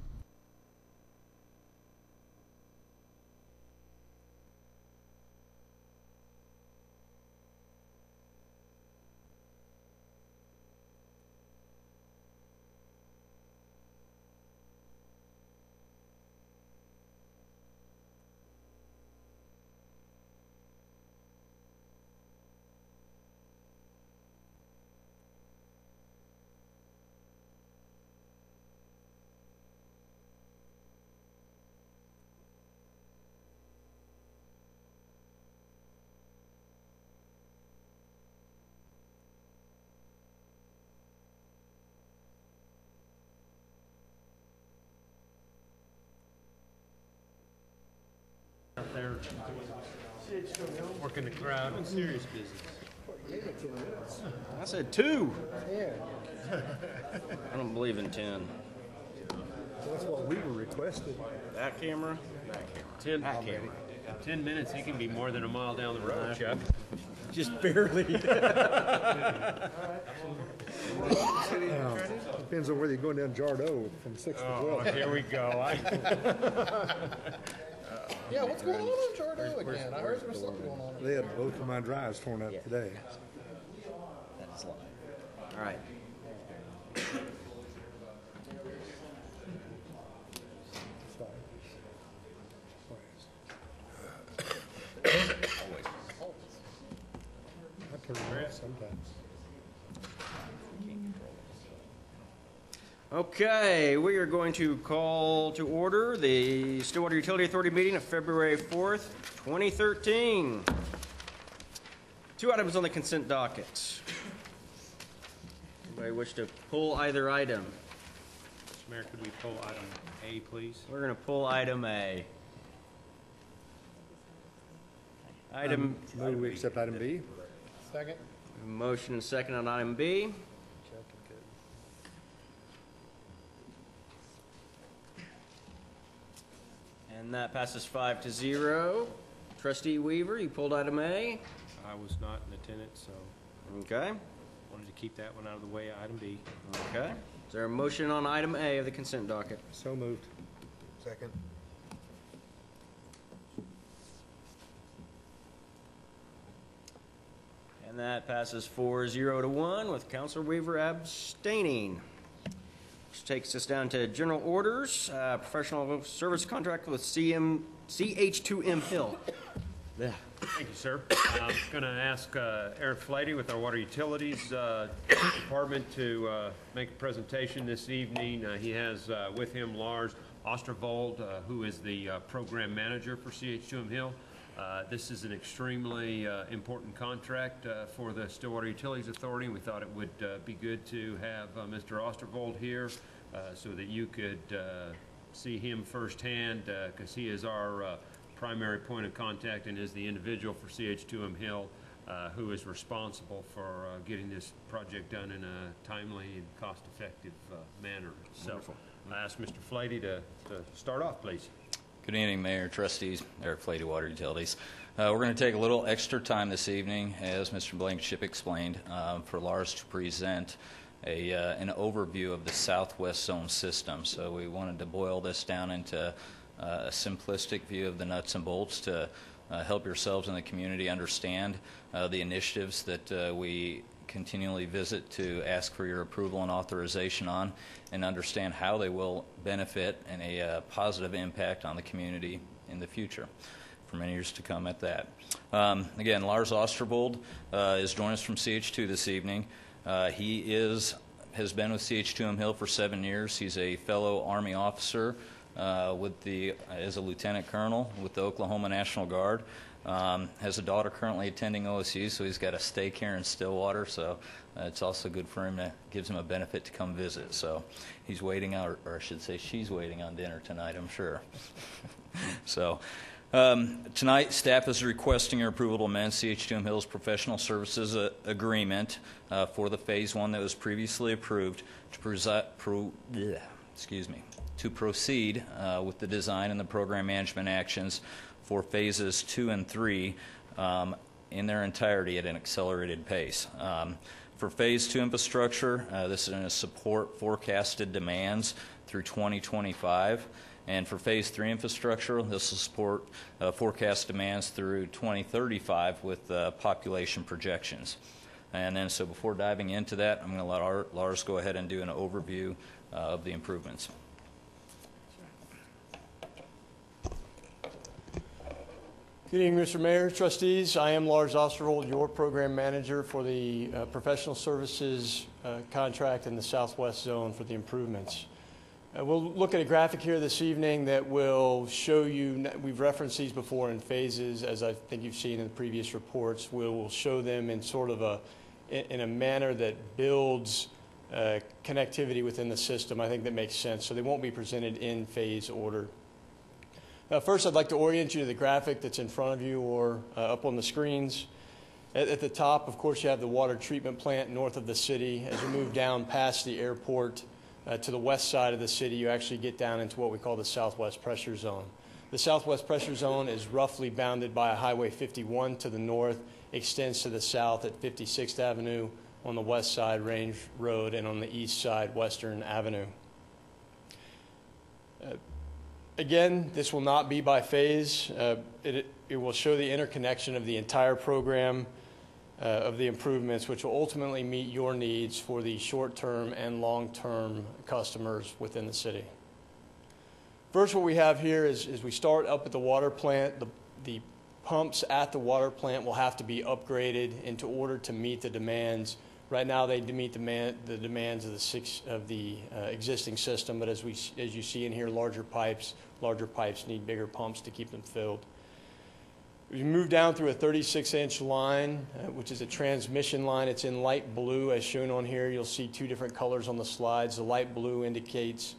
there working the crowd. Serious business. I said 2. I don't believe in 10. That's what we were requested. That camera? That camera. 10 minutes, he can be more than a mile down the road, Chuck. Just barely. Depends on whether you're going down Jardo from 6 to 12. Here we go. Yeah, what's going on in Jardo again? I heard there was something going on. They had both of my drives torn up today. That's live. All right. I turn it off sometimes. Okay, we are going to call to order the Stillwater Utility Authority meeting of February 4th, 2013. 2 items on the consent docket. Anybody wish to pull either item? Mr. Mayor, could we pull item A, please? We're going to pull item A. Move we accept item B. Second. Motion and second on item B. And that passes 5-0. Trustee Weaver, you pulled item A. I was not in attendance, so Okay. wanted to keep that one out of the way. Item B. Okay. Is there a motion on item A of the consent docket? So moved. Second. And that passes 4-0 to 1 with Counselor Weaver abstaining. Which takes us down to general orders. Professional service contract with CH2M Hill. Yeah. Thank you, sir. I'm going to ask Eric Flaty with our Water Utilities Department to make a presentation this evening. He has with him Lars Ostervold, who is the program manager for CH2M Hill. This is an extremely important contract for the Stillwater Utilities Authority. We thought it would be good to have Mr. Ostervold here so that you could see him firsthand, because he is our primary point of contact and is the individual for CH2M Hill who is responsible for getting this project done in a timely and cost-effective manner. Wonderful. So I ask Mr. Flaty to start off, please. Good evening, Mayor, Trustees, Eric Flaty, Water Utilities. We're going to take a little extra time this evening, as Mr. Blankenship explained, for Lars to present an overview of the Southwest Zone system. So we wanted to boil this down into a simplistic view of the nuts and bolts to help yourselves and the community understand the initiatives that we continually visit to ask for your approval and authorization on, and understand how they will benefit and a positive impact on the community in the future for many years to come at that. Again, Lars Ostervold is joining us from CH2 this evening. He has been with CH2M Hill for 7 years. He's a fellow Army officer as a lieutenant colonel with the Oklahoma National Guard. Has a daughter currently attending OSU, so he's got a stake here in Stillwater, so it's also good for him. Gives him a benefit to come visit. So he's waiting out, or I should say she's waiting on dinner tonight, I'm sure. So tonight, staff is requesting your approval to amend CH2M Hill's professional services agreement for the Phase 1 that was previously approved to proceed with the design and the program management actions for Phases 2 and 3 in their entirety at an accelerated pace. For Phase 2 infrastructure, this is going to support forecasted demands through 2025. And for Phase 3 infrastructure, this will support forecast demands through 2035 with population projections. And then, so before diving into that, I'm going to let Lars go ahead and do an overview of the improvements. Good evening, Mr. Mayor, trustees. I am Lars Ostervold, your program manager for the professional services contract in the Southwest Zone for the improvements. We'll look at a graphic here this evening that will show you, we've referenced these before in phases, as I think you've seen in the previous reports. We'll show them in sort of in a manner that builds connectivity within the system. I think that makes sense. So they won't be presented in phase order. First, I'd like to orient you to the graphic that's in front of you or up on the screens. At the top, of course, you have the water treatment plant north of the city. As you move down past the airport to the west side of the city, you actually get down into what we call the southwest pressure zone. The southwest pressure zone is roughly bounded by Highway 51 to the north, extends to the south at 56th Avenue on the west side, Range Road, and on the east side, Western Avenue. Again, this will not be by phase. It will show the interconnection of the entire program of the improvements, which will ultimately meet your needs for the short-term and long-term customers within the city. First, what we have here is we start up at the water plant. The pumps at the water plant will have to be upgraded into order to meet the demands. Right now, they meet the demands of the existing system, but as you see in here, larger pipes need bigger pumps to keep them filled. We move down through a 36-inch line, which is a transmission line. It's in light blue, as shown on here. You'll see two different colors on the slides. The light blue indicates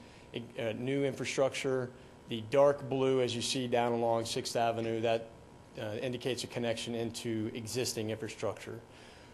new infrastructure. The dark blue, as you see down along 6th Avenue, that indicates a connection into existing infrastructure.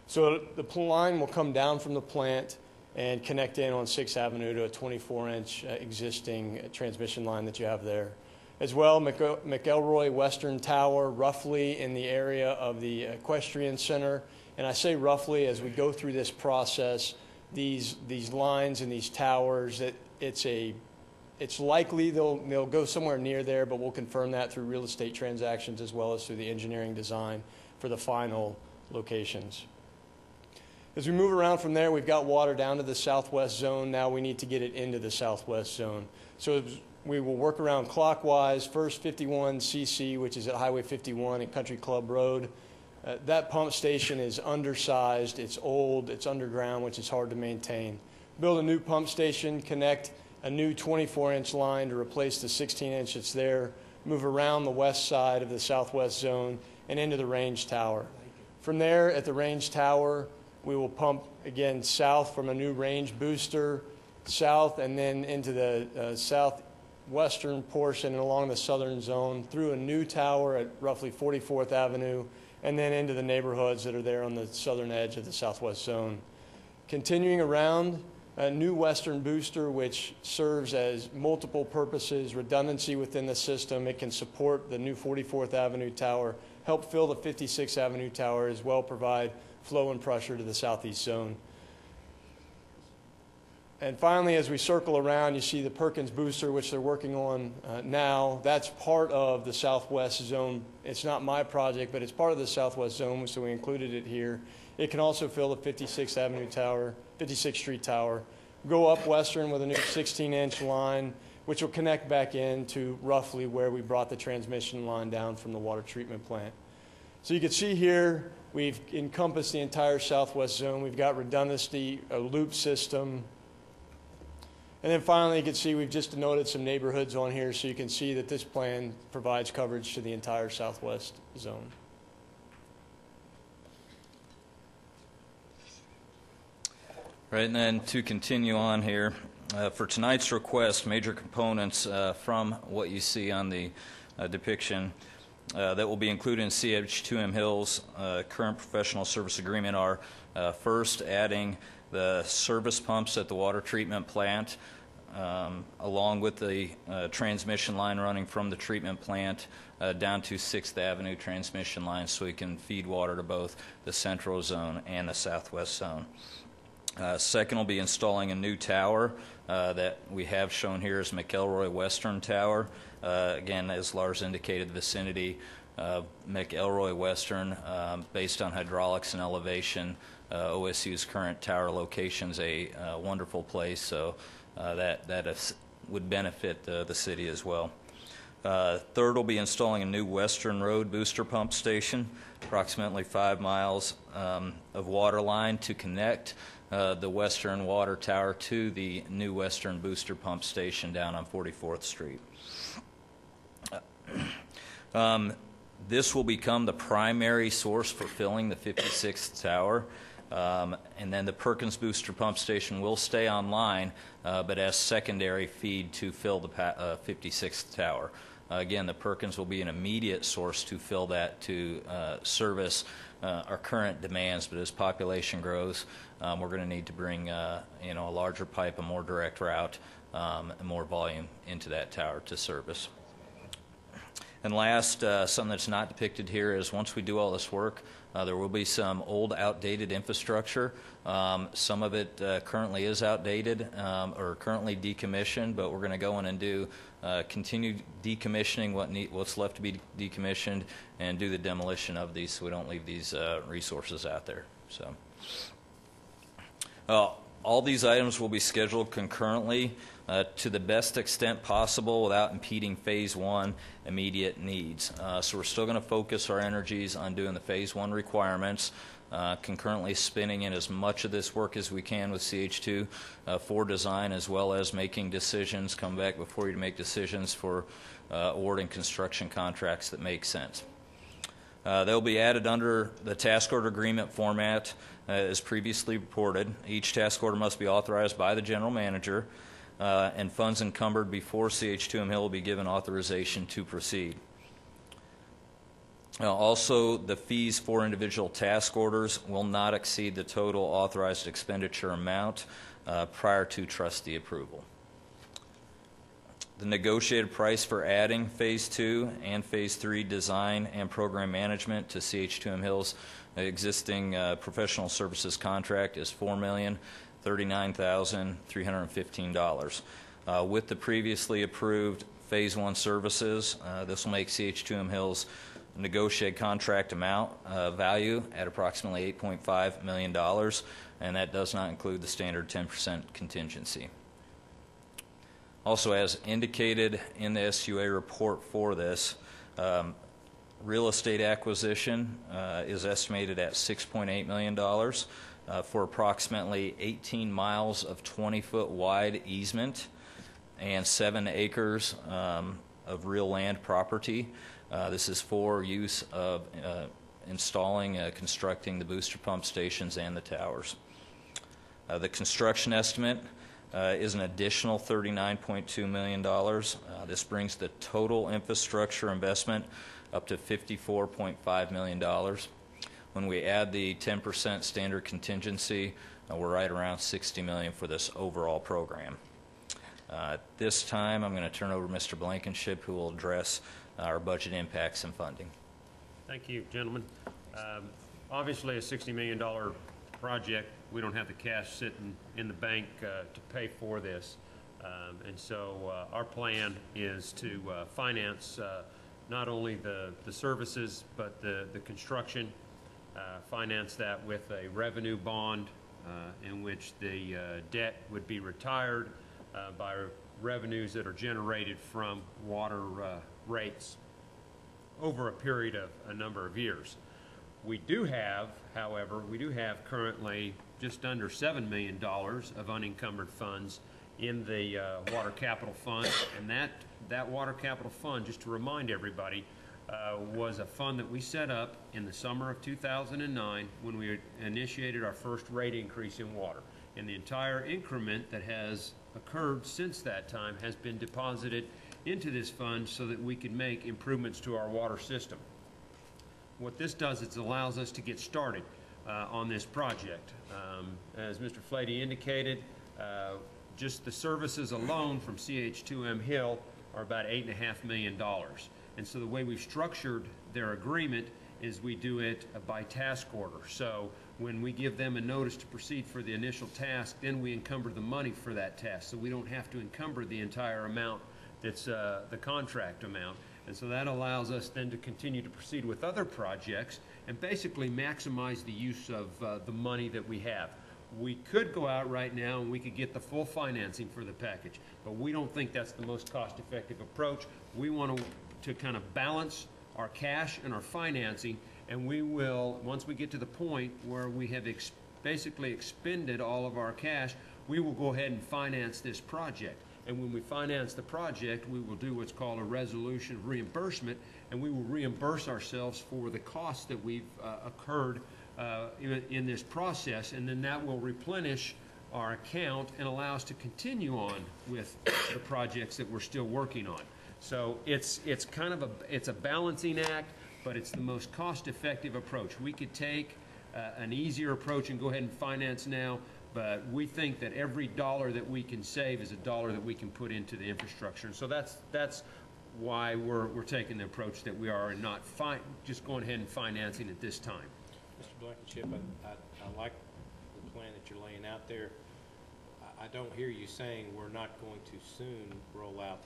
So the line will come down from the plant and connect in on 6th Avenue to a 24-inch existing transmission line that you have there. As well, McElroy Western Tower, roughly in the area of the Equestrian Center. And I say roughly as we go through this process, these lines and these towers, it's likely they'll go somewhere near there, but we'll confirm that through real estate transactions as well as through the engineering design for the final locations. As we move around from there, we've got water down to the southwest zone. Now we need to get it into the southwest zone. So we will work around clockwise. First, 51cc, which is at Highway 51 and Country Club Road. That pump station is undersized, it's old, it's underground, which is hard to maintain. Build a new pump station, connect a new 24-inch line to replace the 16-inch that's there, move around the west side of the southwest zone and into the range tower. From there, at the range tower, we will pump again south from a new range booster, south and then into the southwestern portion and along the southern zone, through a new tower at roughly 44th Avenue, and then into the neighborhoods that are there on the southern edge of the southwest zone. Continuing around, a new western booster which serves as multiple purposes, redundancy within the system. It can support the new 44th Avenue tower, help fill the 56th Avenue tower, as well provide flow and pressure to the southeast zone. And finally, as we circle around, you see the Perkins booster, which they're working on now. That's part of the southwest zone. It's not my project, but it's part of the southwest zone, so we included it here. It can also fill the 56th Avenue tower, 56th Street tower. Go up western with a new 16-inch line, which will connect back into roughly where we brought the transmission line down from the water treatment plant. So you can see here, we've encompassed the entire southwest zone. We've got redundancy, a loop system. And then finally, you can see we've just denoted some neighborhoods on here, so you can see that this plan provides coverage to the entire southwest zone. Right, and then to continue on here, for tonight's request, major components from what you see on the depiction that will be included in CH2M Hill's current professional service agreement are first adding the service pumps at the water treatment plant, along with the transmission line running from the treatment plant down to 6th Avenue transmission line, so we can feed water to both the central zone and the southwest zone. Second will be installing a new tower that we have shown here as McElroy Western Tower. Again, as Lars indicated, the vicinity of McElroy Western, based on hydraulics and elevation, OSU's current tower location is a wonderful place, so that would benefit the city as well. Third will be installing a new Western Road booster pump station, approximately 5 miles of water line to connect the Western Water Tower to the new Western booster pump station down on 44th Street. This will become the primary source for filling the 56th tower, and then the Perkins booster pump station will stay online, but as secondary feed to fill the 56th tower. Again, the Perkins will be an immediate source to fill that to service our current demands, but as population grows, we're going to need to bring a larger pipe, a more direct route, and more volume into that tower to service. And last, something that's not depicted here is once we do all this work, there will be some old, outdated infrastructure. Some of it currently is outdated or currently decommissioned, but we're going to go in and do continued decommissioning, what's left to be decommissioned, and do the demolition of these so we don't leave these resources out there. So, all these items will be scheduled concurrently to the best extent possible without impeding Phase 1 immediate needs. So we're still going to focus our energies on doing the Phase 1 requirements, concurrently spinning in as much of this work as we can with CH2 for design, as well as making decisions, come back before you to make decisions for awarding construction contracts that make sense. They'll be added under the task order agreement format as previously reported. Each task order must be authorized by the general manager, and funds encumbered before CH2M Hill will be given authorization to proceed. Also, the fees for individual task orders will not exceed the total authorized expenditure amount prior to trustee approval. The negotiated price for adding Phase 2 and Phase 3 design and program management to CH2M Hill's existing professional services contract is $4,039,315. With the previously approved Phase 1 services, this will make CH2M Hill's negotiated contract amount value at approximately $8.5 million, and that does not include the standard 10% contingency. Also, as indicated in the SUA report for this, real estate acquisition is estimated at $6.8 million for approximately 18 miles of 20-foot wide easement and 7 acres of real land property. This is for use of installing, constructing the booster pump stations and the towers. The construction estimate is an additional $39.2 million. This brings the total infrastructure investment up to $54.5 million. When we add the 10% standard contingency, we're right around $60 million for this overall program. At this time, I'm going to turn over to Mr. Blankenship, who will address our budget impacts and funding. Thank you, gentlemen. Obviously, a $60 million project, we don't have the cash sitting in the bank to pay for this. And so our plan is to finance not only the services, but the construction, finance that with a revenue bond in which the debt would be retired by revenues that are generated from water rates over a period of a number of years. We do have, however, currently just under $7 million of unencumbered funds in the Water Capital Fund, and that Water Capital Fund, just to remind everybody, was a fund that we set up in the summer of 2009 when we initiated our first rate increase in water. And the entire increment that has occurred since that time has been deposited into this fund so that we can make improvements to our water system. What this does is it allows us to get started on this project. As Mr. Flady indicated, just the services alone from CH2M Hill are about $8.5 million. And so the way we've structured their agreement is we do it by task order. So when we give them a notice to proceed for the initial task, then we encumber the money for that task. So we don't have to encumber the entire amount that's the contract amount. And so that allows us then to continue to proceed with other projects and basically maximize the use of the money that we have. We could go out right now and we could get the full financing for the package, but we don't think that's the most cost-effective approach. We want to kind of balance our cash and our financing, and we will, once we get to the point where we have basically expended all of our cash, we will go ahead and finance this project. And when we finance the project, we will do what's called a resolution of reimbursement, and we will reimburse ourselves for the costs that we've occurred in this process, and then that will replenish our account and allow us to continue on with the projects that we're still working on. So it's kind of it's a balancing act, but it's the most cost-effective approach. We could take an easier approach and go ahead and finance now, but we think that every dollar that we can save is a dollar that we can put into the infrastructure. So that's why we're taking the approach that we are and not just going ahead and financing at this time. Mr. Blankenship, I like the plan that you're laying out there. I don't hear you saying we're not going to soon roll out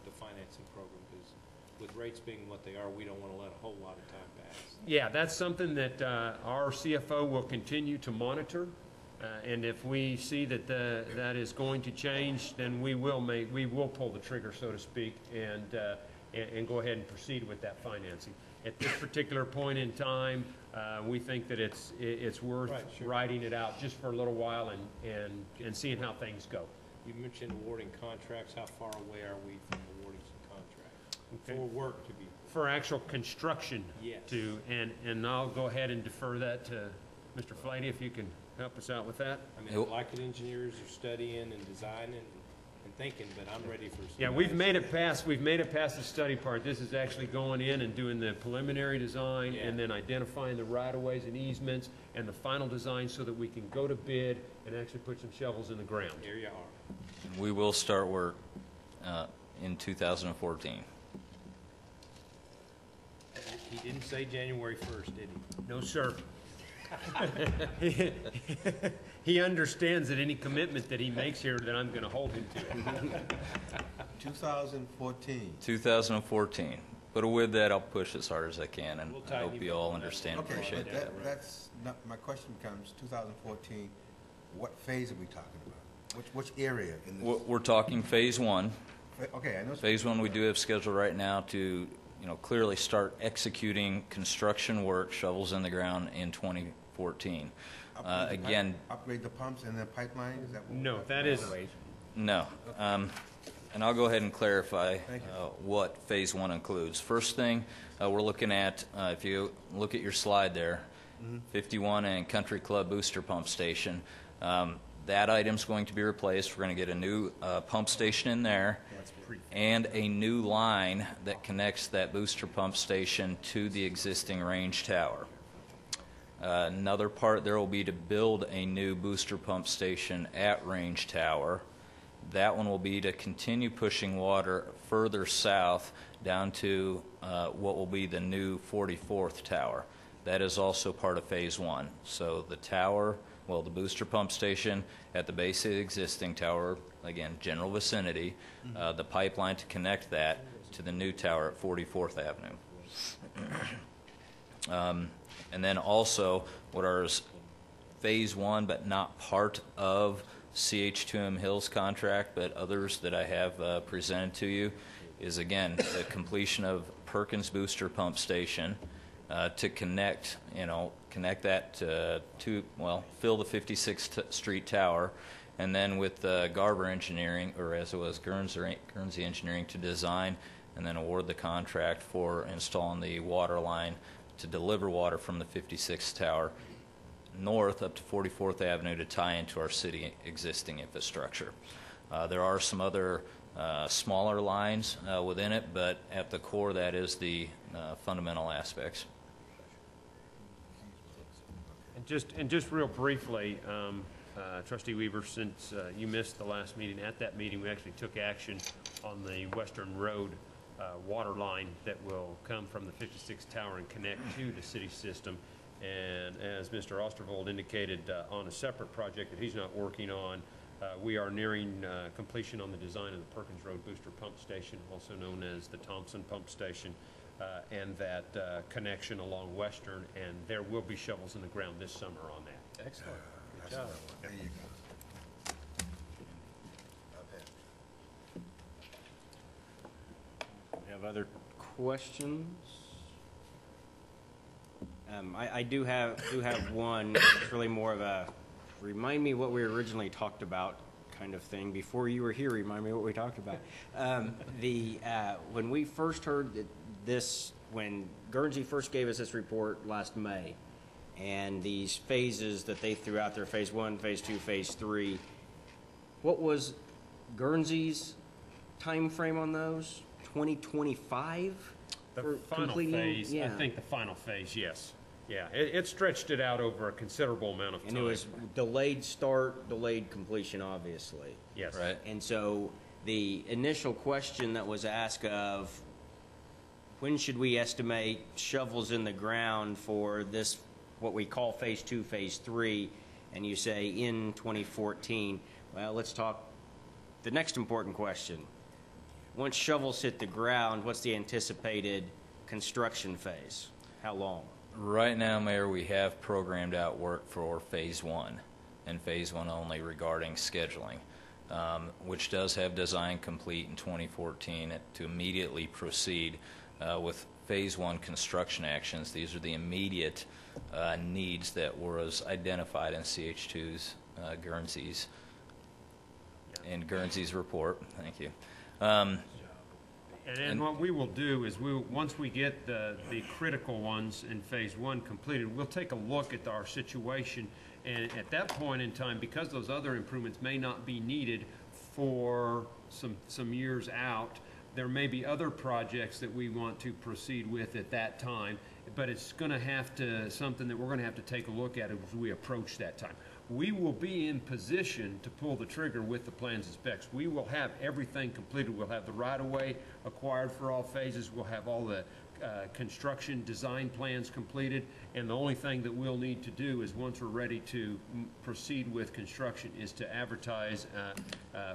the financing program, because with rates being what they are, we don't want to let a whole lot of time pass. Yeah, that's something that our CFO will continue to monitor, and if we see that that is going to change, then we will pull the trigger, so to speak, and go ahead and proceed with that financing. At this particular point in time, we think that it's worth riding it out just for a little while and seeing how things go. You mentioned awarding contracts. How far away are we from awarding some contracts? Okay. For work to be... For actual construction. Yes. And I'll go ahead and defer that to Mr. Flaty, if you can help us out with that. I mean, like it, engineers are studying and designing and thinking, but I'm ready for some... Yeah, we've made it past the study part. This is actually going in and doing the preliminary design and then identifying the right-of-ways and easements and the final design so that we can go to bid and actually put some shovels in the ground. Here you are. We will start work in 2014. He didn't say January 1st, did he? No, sir. He understands that any commitment that he makes here that I'm going to hold him to. 2014. 2014. But with that, I'll push as hard as I can, and I hope you all understand and Okay, appreciate but that. that's not, my question becomes, 2014, what phase are we talking about? Which area in this? We're talking phase one. Okay, I know. Phase one we do have scheduled right now to clearly start executing construction work, shovels in the ground in 2014. Upgrade the pumps and the pipeline? Is that what No, that is... No. And I'll go ahead and clarify what phase one includes. First thing, we're looking at, if you look at your slide there, 51 and Country Club Booster Pump Station. That item's going to be replaced. We're going to get a new pump station in there and a new line that connects that booster pump station to the existing range tower. Another part there will be to build a new booster pump station at range tower. That one will be to continue pushing water further south down to what will be the new 44th tower. That is also part of phase one. So the tower, well, the booster pump station at the base of the existing tower, again, general vicinity, the pipeline to connect that to the new tower at 44th Avenue. And then also what are phase one but not part of CH2M Hills contract, but others that I have presented to you, is again the completion of Perkins Booster Pump Station to connect that to fill the 56th Street Tower, and then with Garber Engineering, or as it was Guernsey Engineering, to design and then award the contract for installing the water line to deliver water from the 56th Tower north up to 44th Avenue to tie into our city existing infrastructure. There are some other smaller lines within it, but at the core that is the fundamental aspects. And just real briefly, Trustee Weaver, since you missed the last meeting, at that meeting we actually took action on the Western Road water line that will come from the 56th Tower and connect to the city system. And as Mr. Ostervold indicated on a separate project that he's not working on, we are nearing completion on the design of the Perkins Road Booster Pump Station, also known as the Thompson Pump Station, and that connection along Western, and there will be shovels in the ground this summer on that. Excellent. Good job. There you go. We have other questions? I do have one. It's really more of a remind me what we originally talked about kind of thing. Before you were here, remind me what we talked about. When we first heard this, when Guernsey first gave us this report last May, and these phases that they threw out there, phase one, phase two, phase three, what was Guernsey's time frame on those? 2025? The for final completing? phase, I Yeah. think the final phase, yes. Yeah, it stretched it out over a considerable amount of time. And it was delayed start, delayed completion, obviously. Yes. Right. And so the initial question that was asked of, when should we estimate shovels in the ground for this, what we call phase 2, phase 3, and you say in 2014. Well, let's talk the next important question. Once shovels hit the ground, what's the anticipated construction phase? How long? Right now, Mayor, we have programmed out work for phase 1 and phase 1 only regarding scheduling, which does have design complete in 2014 to immediately proceed with phase 1 construction actions. These are the immediate needs that were as identified in CH2's Guernsey's report. Thank you. And what we will do is once we get the critical ones in phase 1 completed, we'll take a look at our situation, and at that point in time, because those other improvements may not be needed for some years out, there may be other projects that we want to proceed with at that time, but it's going to have to, something that we're going to have to take a look at as we approach that time. We will be in position to pull the trigger with the plans and specs. We will have everything completed. We'll have the right-of-way acquired for all phases. We'll have all the construction design plans completed. And the only thing that we'll need to do is, once we're ready to proceed with construction, is to advertise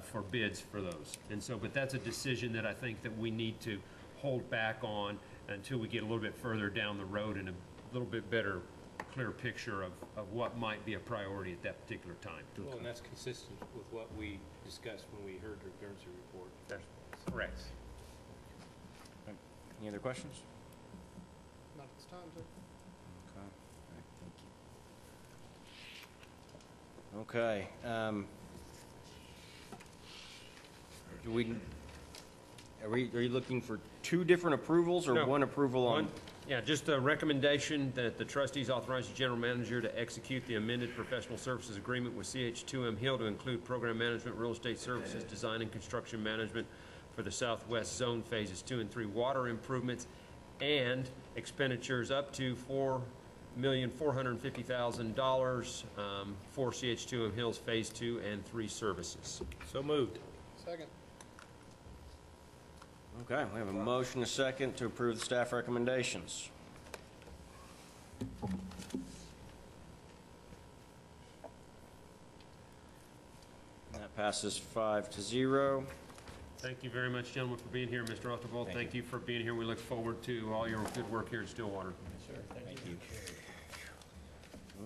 for bids for those. And so, but that's a decision that I think that we need to hold back on until we get a little bit further down the road and a little bit better clear picture of what might be a priority at that particular time. Well, and that's consistent with what we discussed when we heard the Guernsey report. That's correct. Any other questions? Not at this time, sir. Okay. Are you looking for two different approvals or No, one approval on? Yeah, just a recommendation that the trustees authorize the general manager to execute the amended professional services agreement with CH2M Hill to include program management, real estate services, design and construction management for the Southwest Zone Phases 2 and 3 water improvements, and expenditures up to $4,450,000 for CH2M Hill's Phase 2 and 3 services. So moved. Second. Okay, we have a motion, a second, to approve the staff recommendations. That passes 5-0. Thank you very much, gentlemen, for being here. Mr. Otterbold, thank you for being here. We look forward to all your good work here in Stillwater. Sure, thank you.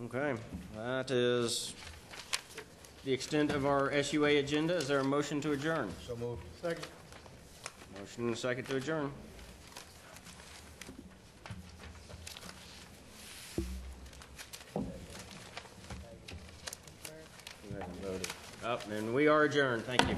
Okay, that is the extent of our SUA agenda. Is there a motion to adjourn? So moved. Second. Motion and a second to adjourn. You haven't voted. Up, and we are adjourned. Thank you.